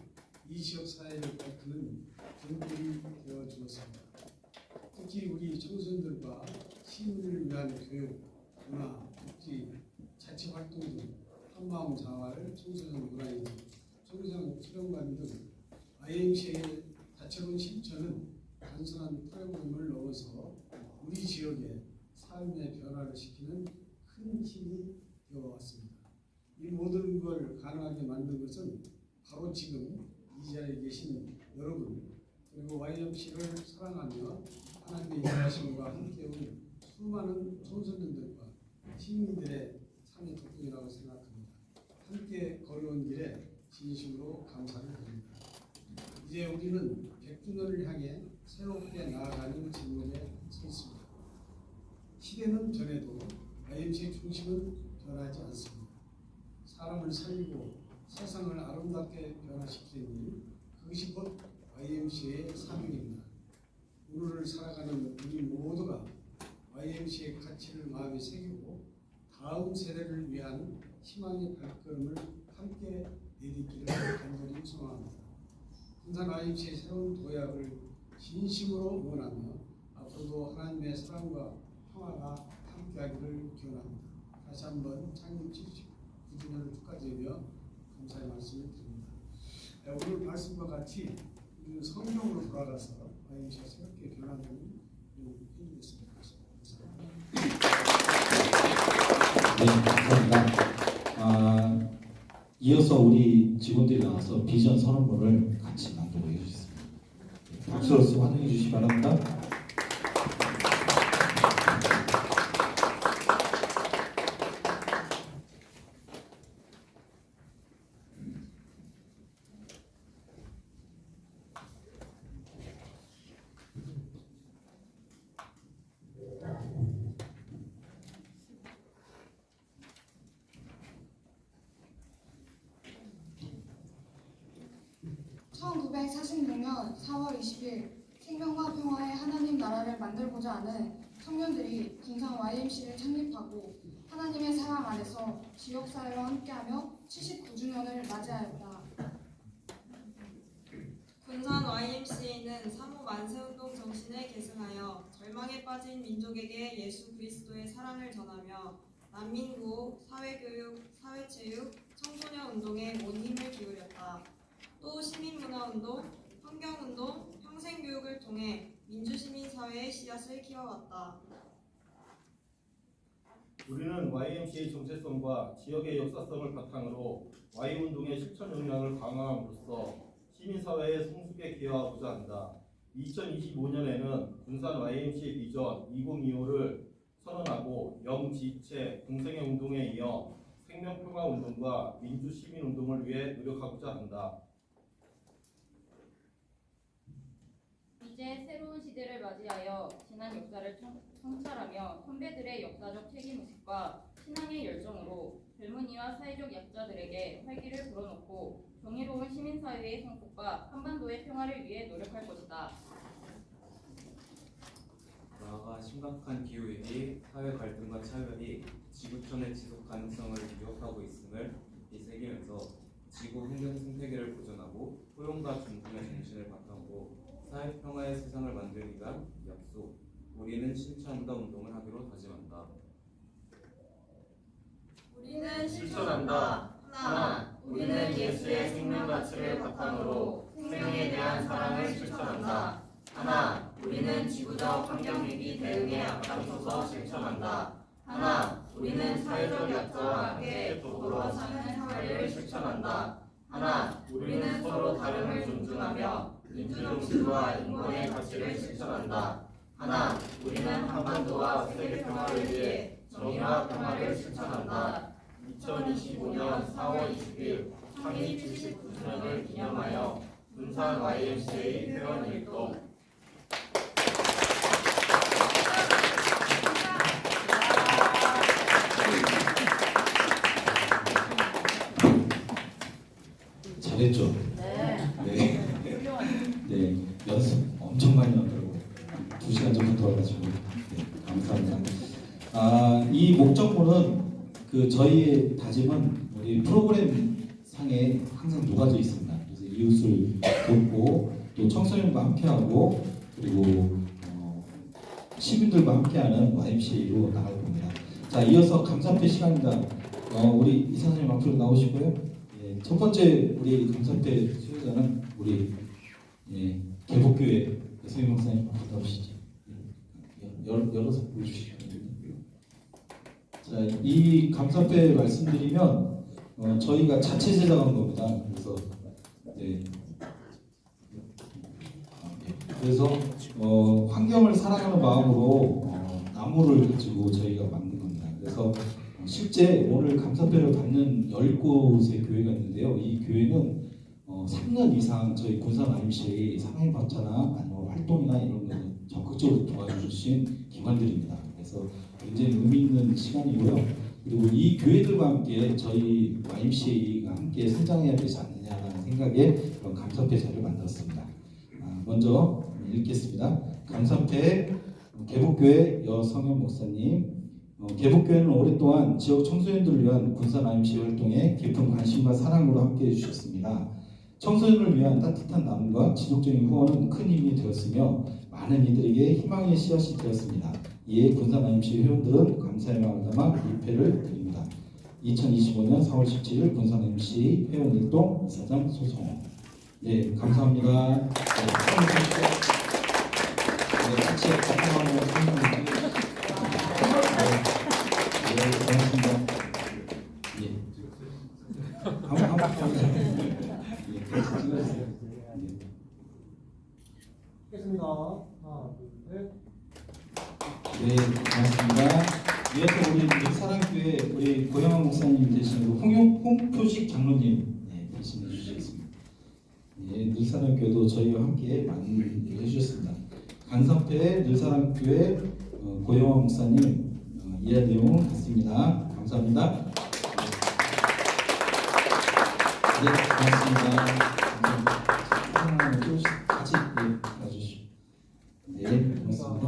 이 지역 사회를 밝히는 등불이 되어 주었습니다. 특히 우리 청소년들과 시민을 위한 교육, 문화, 복지, 자치 활동 등 한마음 자활, 청소년 문화인, 청소년 수련관 등 IMC의 다채로운 실천은 단순한 프로그램을 넘어서 우리 지역의 삶의 변화를 시키는 큰 힘이 되어왔습니다. 이 모든 걸 가능하게 만든 것은 바로 지금 이 자리에 계신 여러분 그리고 YMC를 사랑하며 하나님의 인도하심과 함께온 수많은 청소년들과 시민들의 삶의 덕분이라고 생각합니다. 함께 걸어온 길에 진심으로 감사를 드립니다. 이제 우리는 100주년을 향해 새롭게 나아가는 질문에 서 있습니다. 시대는 변해도 IMC의 중심은 변하지 않습니다. 사람을 살리고 세상을 아름답게 변화시키는 일, 그것이 곧 YMC의 사명입니다. 오늘을 살아가는 우리 모두가 YMC의 가치를 마음에 새기고 다음 세대를 위한 희망의 발걸음을 함께 내딛기를 간절히 소망합니다. 군산 YMC의 새로운 도약을 진심으로 응원하며 앞으로도 하나님의 사랑과 평화가 함께하기를 기원합니다. 다시 한번 창립 79주년을 축하드리며 감사의 말씀을 드립니다. 오늘 말씀과 같이 우리는 성경으로 돌아가서 YMC가 새롭게 변화되는 일이겠습니다. 네, 감사합니다. 이어서 우리 직원들이 나와서 비전 선언문을 같이 낭독해 주셨습니다. 박수로서 환영해 주시기 바랍니다. (1946년 4월 20일) 생명과 평화의 하나님 나라를 만들고자 하는 청년들이 군산 YMC를 창립하고 하나님의 사랑 안에서 지역사회와 함께하며 79주년을 맞이하였다. 군산 YMCA는 사모 만세운동 정신을 계승하여 절망에 빠진 민족에게 예수 그리스도의 사랑을 전하며 난민구호, 사회교육, 사회체육, 청소년 운동에 온 힘을 기울였다. 또 시민문화운동, 환경운동, 평생교육을 통해 민주시민사회의 씨앗을 키워왔다. 우리는 YMC의 정체성과 지역의 역사성을 바탕으로 Y운동의 실천 역량을 강화함으로써 시민사회의 성숙에 기여하고자 한다. 2025년에는 군산 YMC의 비전 2025를 선언하고 영지체 공생의 운동에 이어 생명평화운동과 민주시민운동을 위해 노력하고자 한다. 이제 새로운 시대를 맞이하여 지난 역사를 성찰하며 선배들의 역사적 책임의식과 신앙의 열정으로 젊은이와 사회적 약자들에게 활기를 불어넣고 정의로운 시민사회의 성숙과 한반도의 평화를 위해 노력할 것이다. 나아가 심각한 기후위기, 사회 갈등과 차별이 지구촌의 지속 가능성을 위협하고 있음을 깊이 새기면서 지구 환경 생태계를 보존하고 포용과 존중의 정신을 바탕으로 사회 평화의 세상을 만들기 위한 약속, 우리는 실천한다 운동을 하기로 다짐한다. 우리는 실천한다. 하나, 우리는 예수의 생명 가치를 바탕으로 생명에 대한 사랑을 실천한다. 하나, 우리는 지구적 환경위기 대응에 앞장서서 실천한다. 하나, 우리는 사회적 약자와 함께 더불어 사는 사회를 실천한다. 하나, 우리는 서로 다름을 존중하며 민주정신과 인권의 가치를 실천한다. 하나, 우리는 한반도와 세계 평화를 위해 정의와 평화를 실천한다. 2025년 4월 20일 창립 79주년을 기념하여 군산 YMCA 회원 일동 잘했죠? 네. 네. 연습 엄청 많이 하더라고요. 2시간 전부터 와가지고. 네, 감사합니다. 이 목적문은 저희의 다짐은 우리 프로그램 상에 항상 녹아져 있습니다. 그래서 이웃을 돕고 또 청소년과 함께하고 그리고 시민들과 함께하는 YMCA로 나갈 겁니다. 자, 이어서 감사패 시간입니다. 우리 이사장님 앞으로 나오시고요. 예, 첫 번째 우리 감사패 수여자는 우리 개복교회 서희 목사님 앞으로 나오시죠. 열어서 보여주시죠. 자, 이 감사패 말씀드리면 저희가 자체 제작한 겁니다. 그래서 네. 그래서 환경을 사랑하는 마음으로 나무를 가지고 저희가 만든 겁니다. 그래서 실제 오늘 감사패를 받는 10곳의 교회가 있는데요. 이 교회는 3년 이상 저희 군산 YMCA 상해방차나 아니면 활동이나 이런 거는 적극적으로 도와주신 기관들입니다. 그래서 굉장히 의미 있는 시간이고요. 그리고 이 교회들과 함께 저희 YMCA가 함께 성장해야 되지 않느냐라는 생각에 그런 감사패자를 만들었습니다. 먼저 읽겠습니다. 감사패 개복교회 여성현 목사님. 개복교회는 오랫동안 지역 청소년들을 위한 군산 YMCA 활동에 깊은 관심과 사랑으로 함께해 주셨습니다. 청소년을 위한 따뜻한 마음과 지속적인 후원은 큰 힘이 되었으며 많은 이들에게 희망의 씨앗이 되었습니다. 이에 군산 YMCA 회원들은 감사의 마음을 담아 입회를 드립니다. 2025년 4월 17일 군산 YMCA 회원일동 이사장 소송호. 네, 감사합니다. 네, 같이 합동하는 선생님들. 네, 고맙습니다. 예. 한번 예, 같이 찍어주세요. 하겠습니다. 하나, 둘, 셋. 네, 고맙습니다. 이어서 우리 늘사랑교회 우리 고영환 목사님 대신으로 홍표식 장로님 대신해 주시겠습니다. 네, 늘사랑교회도 저희와 함께 많은 일을 해주셨습니다. 간사패 늘사랑교회 고영환 목사님 이해 내용 같습니다. 감사합니다. 네, 고맙습니다. 같이 가주시죠. 네, 고맙습니다.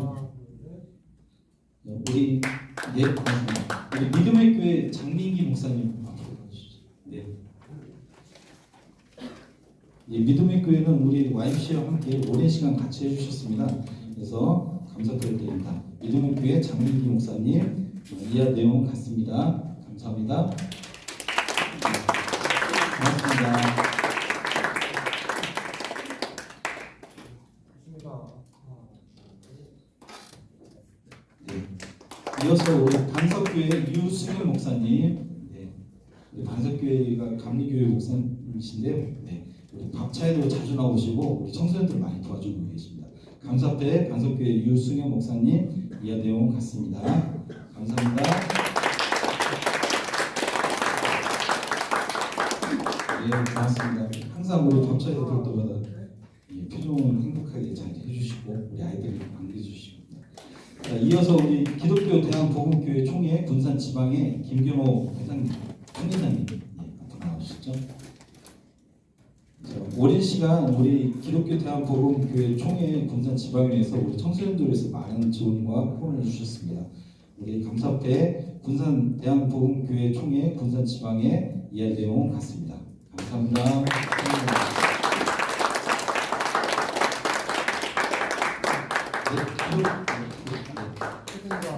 우리 고맙습니다. 우리 믿음의 교회 장민기 목사님 앞으로 가주시죠. 네. 믿음의 교회는 우리 YMCA와 함께 오랜 시간 같이 해주셨습니다. 그래서 감사드려야 됩니다. 믿음의 교회 장민기 목사님 이하 내용 같습니다. 감사합니다. 고맙습니다. 이어서 우리 반석교회 유승현 목사님, 우리 반석교회가 감리교회 목사님이신데요. 우리 밥차에도 자주 나오시고 우리 청소년들 많이 도와주고 계십니다. 감사패 반석교회 유승현 목사님 이하 내용 같습니다. 감사합니다. 네, 고맙습니다. 항상 우리 밥차에서 볼 때마다 표정을 행복하게 잘 해주시고 우리 아이들을 반겨주시고. 자, 이어서 우리 기독교 대한복음교회 총회 군산 지방의 김경호 회장님, 총회장님 앞으로 나오시죠. 오랜 시간 우리 기독교 대한복음교회 총회 군산 지방회에서 우리 청소년들에서 많은 지원과 후원을 주셨습니다. 우리 감사패 군산 대한복음교회 총회 군산 지방의 이해 내용 같습니다. 감사합니다.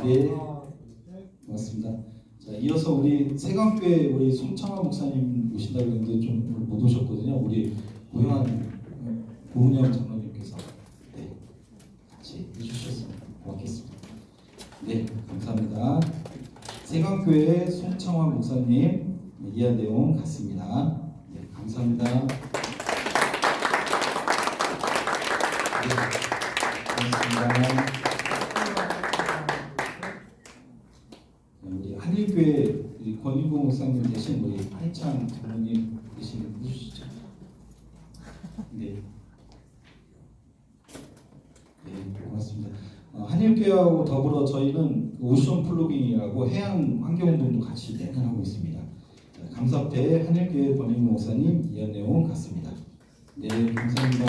네, 고맙습니다. 자, 이어서 우리 세강교회 우리 송창화 목사님 오신다고 했는데 좀 못 오셨거든요. 우리 고은영 장로님께서 같이 해주셨으면 고맙겠습니다. 네, 감사합니다. 세강교회 송창화 목사님 이하 내용 같습니다. 네, 감사합니다. 네, 고맙습니다. 우리 한일교회 우리 권인구 목사님 대신 우리 한창 장로님 대신 해주시죠. 네. 네, 고맙습니다. 한일교회하고 더불어 저희는 오션 플로깅이라고 해양 환경운동도 같이 내년하고 있습니다. 감사패 한일교회 권인 목사님 이한 내용 같습니다. 네, 감사합니다.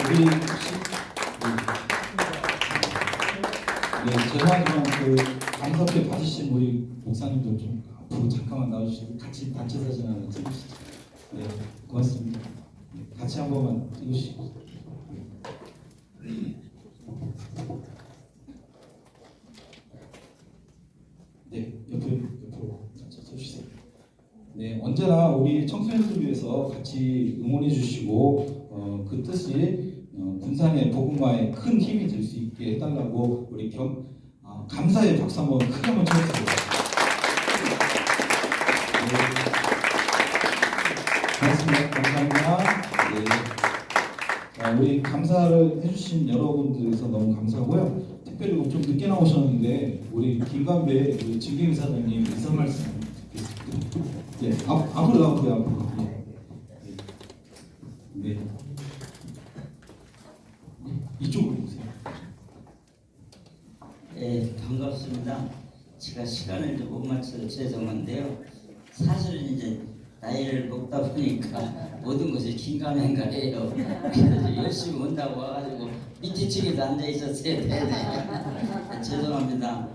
우리 죄송하지만 그 감사패 받으신 우리 목사님들 좀 앞으로 잠깐만 나와주시고 같이 단체 사진 하나 찍으시죠. 네, 고맙습니다. 네, 같이 한 번만 찍으시고. 네, 옆으로 서주세요. 네, 언제나 우리 청소년들 위해서 같이 응원해 주시고 그 뜻이 군산의 복음화에 큰 힘이 될 수 있게 해달라고 우리 감사의 박수 한번 크게 한번 쳐주세요. 네. 고맙습니다. 감사합니다. 네. 자, 우리 감사를 해주신 여러분들에서 너무 감사하고요. 특별히 좀 늦게 나오셨는데 우리 김관배 우리 진경희 사장님 인사 말씀 듣겠습니다. 네, 앞으로 나오세요. 네. 네. 이쪽으로 오세요. 네, 반갑습니다. 제가 시간을 좀 못 맞춰서 죄송한데요. 사실은 이제 나이를 먹다 보니까 모든 것이 긴가민가해요. 그래서 열심히 온다고 와가지고 밑에 측에서 앉아 있었어야 되는데 죄송합니다.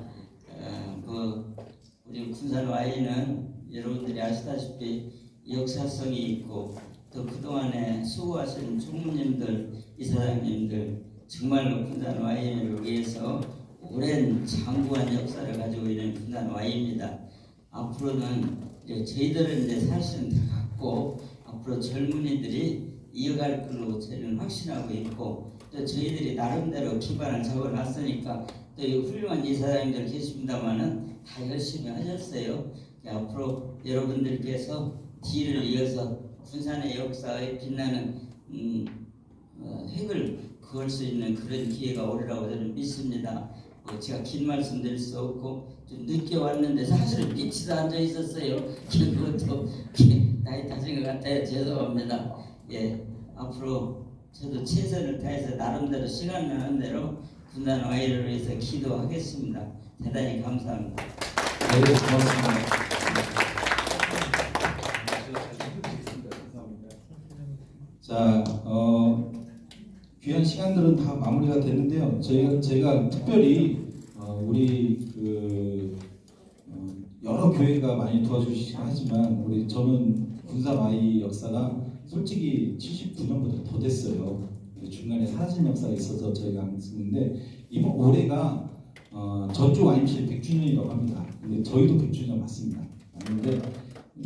우리 군산 와인은 여러분들이 아시다시피 역사성이 있고 또 그동안에 수고하신 총무님들, 이사장님들 정말로 군산 와인을 위해서 오랜 장구한 역사를 가지고 있는 군산 와인입니다. 앞으로는 저희들은 이제 사실은 다 갖고 앞으로 젊은이들이 이어갈 걸로 저희는 확신하고 있고 또 저희들이 나름대로 기반을 잡아놨으니까 또 이 훌륭한 이사장님들 계십니다만은 다 열심히 하셨어요. 앞으로 여러분들께서 뒤를 이어서 군산의 역사에 빛나는 획을 그을 수 있는 그런 기회가 오리라고 저는 믿습니다. 제가 긴 말씀 드릴 수 없고 좀 늦게 왔는데 사실은 밑에도 앉아 있었어요. 그것도 나이 탓인 것 같아요. 죄송합니다. 예, 앞으로 저도 최선을 다해서 나름대로 시간 나는 대로 군산 와이를 위해서 기도하겠습니다. 대단히 감사합니다. 네, 고맙습니다. 자, 귀한 시간들은 다 마무리가 됐는데요. 제가 특별히 우리 여러 교회가 많이 도와주시긴 하지만 저는 군산 와이 역사가 솔직히 79년보다 더 됐어요. 중간에 사라진 역사가 있어서 저희가 안 쓰는데 이번 올해가 저쪽 와인실 100주년이라고 합니다. 근데 저희도 100주년 맞습니다. 맞는데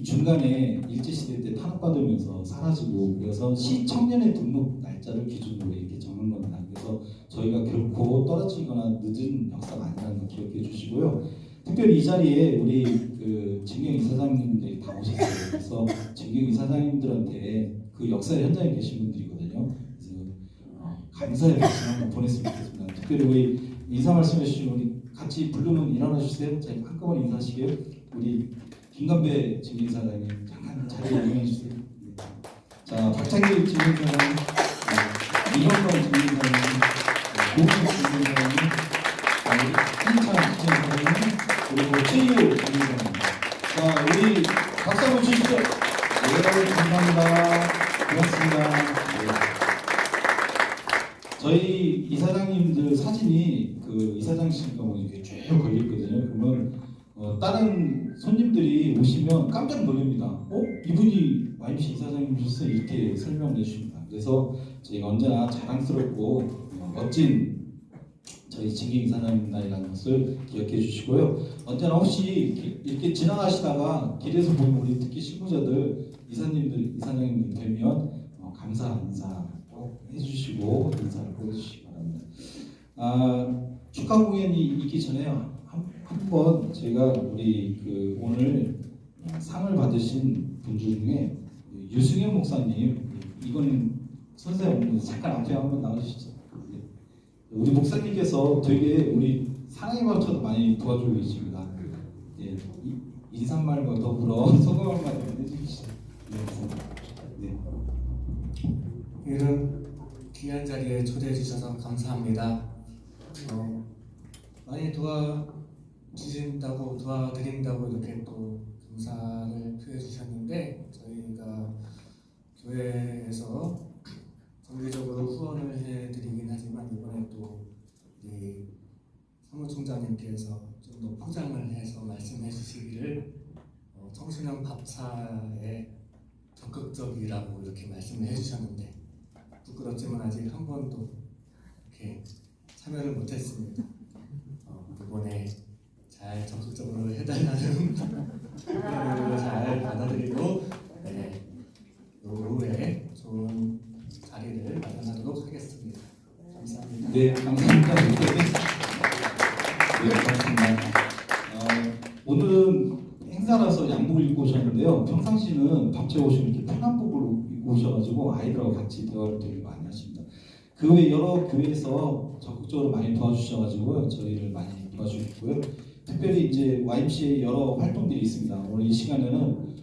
중간에 일제시대 때 탄압받으면서 사라지고 그래서 시청년의 등록 날짜를 기준으로 이렇게 정한 겁니다. 그래서 저희가 결코 떨어지거나 늦은 역사가 아니라는 거 기억해 주시고요. 특별히 이 자리에 우리 진경 이사장님들이 다 오셨어요. 그래서 진경 이사장님들한테 그 역사 현장에 계신 분들이거든요. 그래서 감사의 말씀 한번 보냈으면 좋겠습니다. 특별히 우리 인사 말씀해 주신 우리 같이 부르면 일어나 주세요. 저희 한꺼번에 인사하시게요. 우리 김관배 진경이사장님 잠깐 자리에 이용해 주세요. 자, 박창길 진경이사장님, 이현건 진경이사장님, 고은혁 진경이사장님, 한찬 진경이사장님, 그리고 최희호 진경이사장님. 자, 우리 박수 한번 주십시오. 네, 감사합니다. 고맙습니다. 네. 저희 이사장님들 사진이 이사장실 경우에 이렇게 쭉 걸려있거든요. 그러면 다른 손님들이 오시면 깜짝 놀랍니다. 이분이 YMC 이사장님이셨어요? 이렇게 설명해 주십니다. 그래서 저희가 언제나 자랑스럽고 멋진 저희 진경 이사장님이라는 것을 기억해 주시고요. 언제나 혹시 이렇게 지나가시다가 길에서 보면 우리 특히 신부자들 이사장님들 뵈면 감사 인사 꼭 해주시고 인사를 보내주시기 바랍니다. 축하 공연이 있기 전에 한번 제가 우리 오늘 상을 받으신 분 중에 유승현 목사님, 이건 선생님 없는데 잠깐 앞에 한번 나와주시죠. 우리 목사님께서 되게 우리 상에 맞춰서 많이 도와주고 계십니다. 예, 인사말과 더불어 소감 한마디 해주시죠. 네. 이런 귀한 자리에 초대해 주셔서 감사합니다. 많이 주신다고 도와드린다고 이렇게 또 감사를 표해 주셨는데 저희가 교회에서 정기적으로 후원을 해드리긴 하지만 이번에 또 우리 사무총장님께서 좀 더 포장을 해서 말씀해 주시기를 청소년 밥사에 적극적이라고 이렇게 말씀을 해주셨는데 부끄럽지만 아직 한 번도 이렇게 참여를 못했습니다. 이번에 잘 적극적으로 해달라는 그거를 잘 받아들이고 노후에 좋은 자리를 마련하도록 하겠습니다. 감사합니다. 네, 감사합니다. 네, 고맙습니다. 오늘은 행사라서 양복을 입고 오셨는데요. 평상시는 밤새 오시면 이렇게 편한복을 입고 오셔가지고 아이들하고 같이 대화를 되게 많이 하십니다. 그 외에 여러 교회에서 적극적으로 많이 도와주셔가지고 저희를 많이 도와주셨고요. 특별히 이제 YMCA 여러 활동들이 있습니다. 오늘 이 시간에는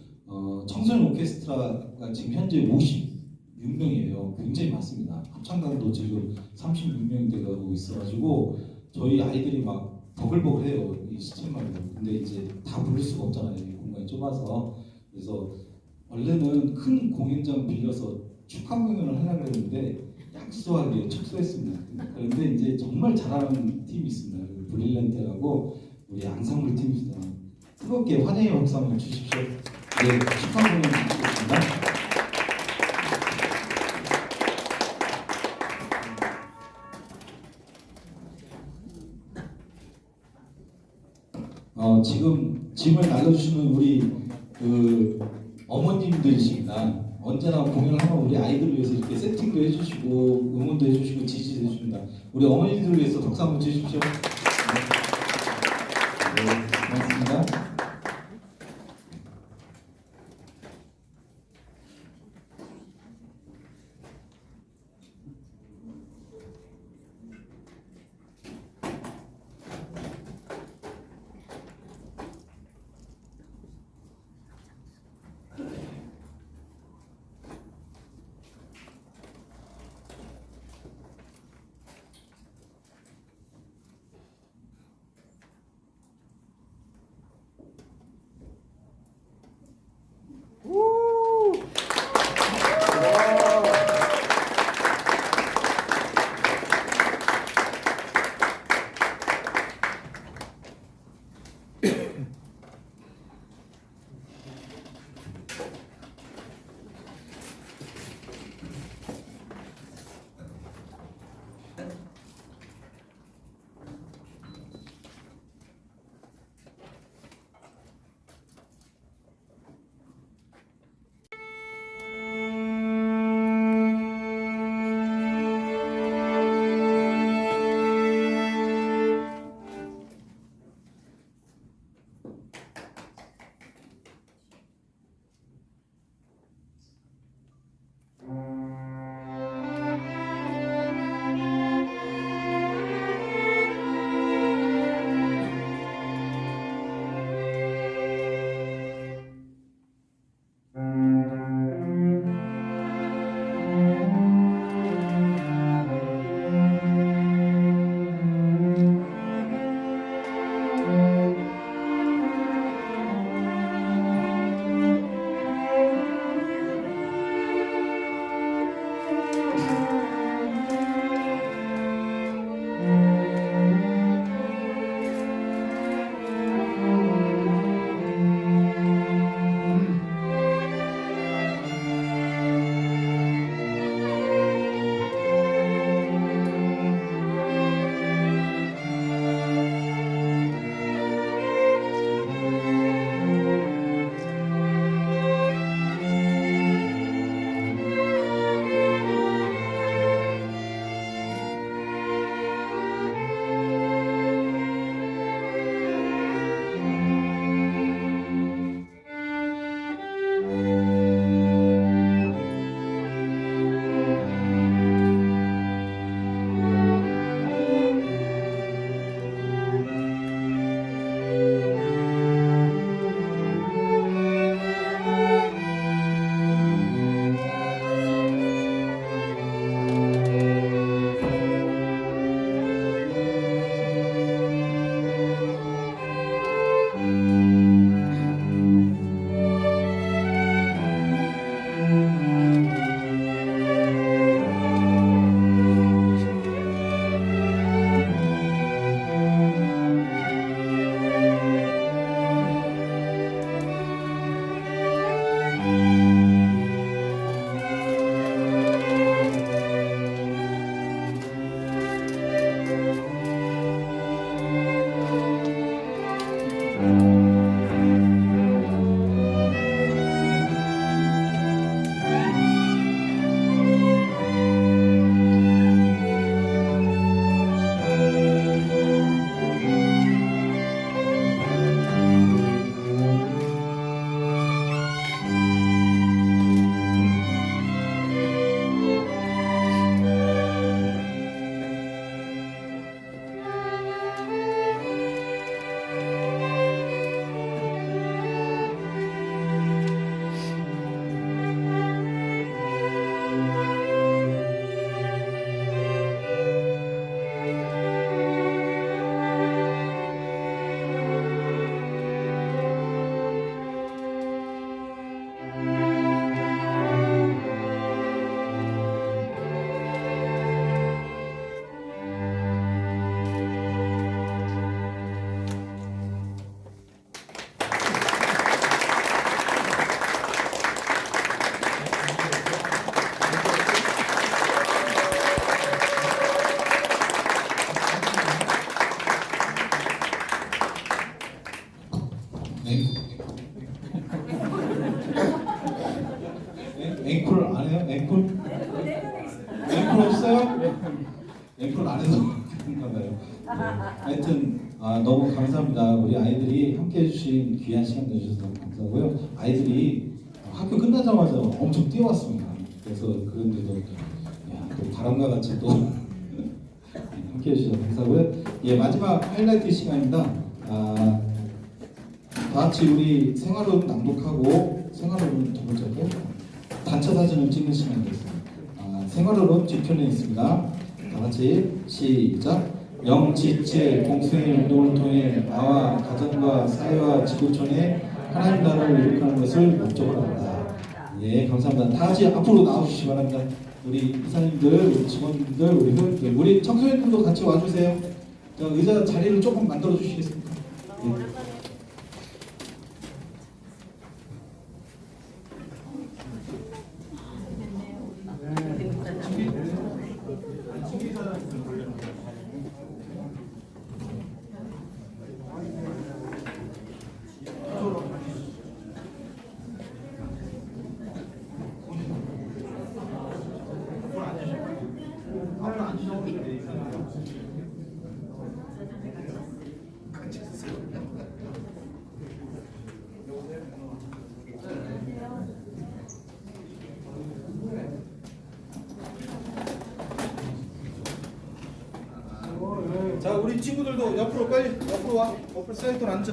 청소년 오케스트라가 지금 현재 56명이에요. 굉장히 많습니다. 합창단도 지금 36명이 돼가고 있어가지고 저희 아이들이 막 버글버글해요. 이 시청만으로. 근데 이제 다 부를 수가 없잖아요. 이 공간이 좁아서. 그래서 원래는 큰 공연장 빌려서 축하 공연을 하려고 했는데 약소하게 축소했습니다. 그런데 이제 정말 잘하는 팀이 있습니다. 브릴란트라고 우리 앙상블 팀입니다. 뜨겁게 환영의 박수 한번 주십시오. 네, 축하 공연 드리겠습니다. 지금 짐을 나눠주시는 우리 어머님들이십니다. 언제나 공연을 하면 우리 아이들을 위해서 이렇게 세팅도 해주시고 응원도 해주시고 지지도 해줍니다. 우리 어머니들을 위해서 박수 한번 주십시오. 네, 고맙습니다. 앵콜 안 해요? 앵콜? 앵콜 없어요? 앵콜 안 해서 그런가 봐요. 하여튼 너무 감사합니다. 우리 아이들이 함께 해주신 귀한 시간 내주셔서 너무 감사하고요. 아이들이 학교 끝나자마자 엄청 뛰어왔습니다. 그래서 그런데도 또 바람과 같이 또 함께 해주셔서 감사하고요. 예, 마지막 하이라이트 시간입니다. 다 같이 우리 생활음 낭독하고 생활음 두 번째 거 단체 사진을 찍는 시간이겠습니다. 생활음은 뒤편에 있습니다. 다 같이 시작. 영지체 공생의 운동을 통해 나와 가정과 사회와 지구촌에 하나님 나라를 이룩하는 것을 목적으로 합니다. 예, 감사합니다. 다 같이 앞으로 나와주시기 바랍니다. 우리 이사님들, 우리 직원들, 우리 회원들, 우리 청소년들도 같이 와주세요. 의자 자리를 조금 만들어 주시겠습니까? 예. 자, 우리 친구들도 옆으로 빨리 옆으로 와. 옆으로 사이트로 앉아.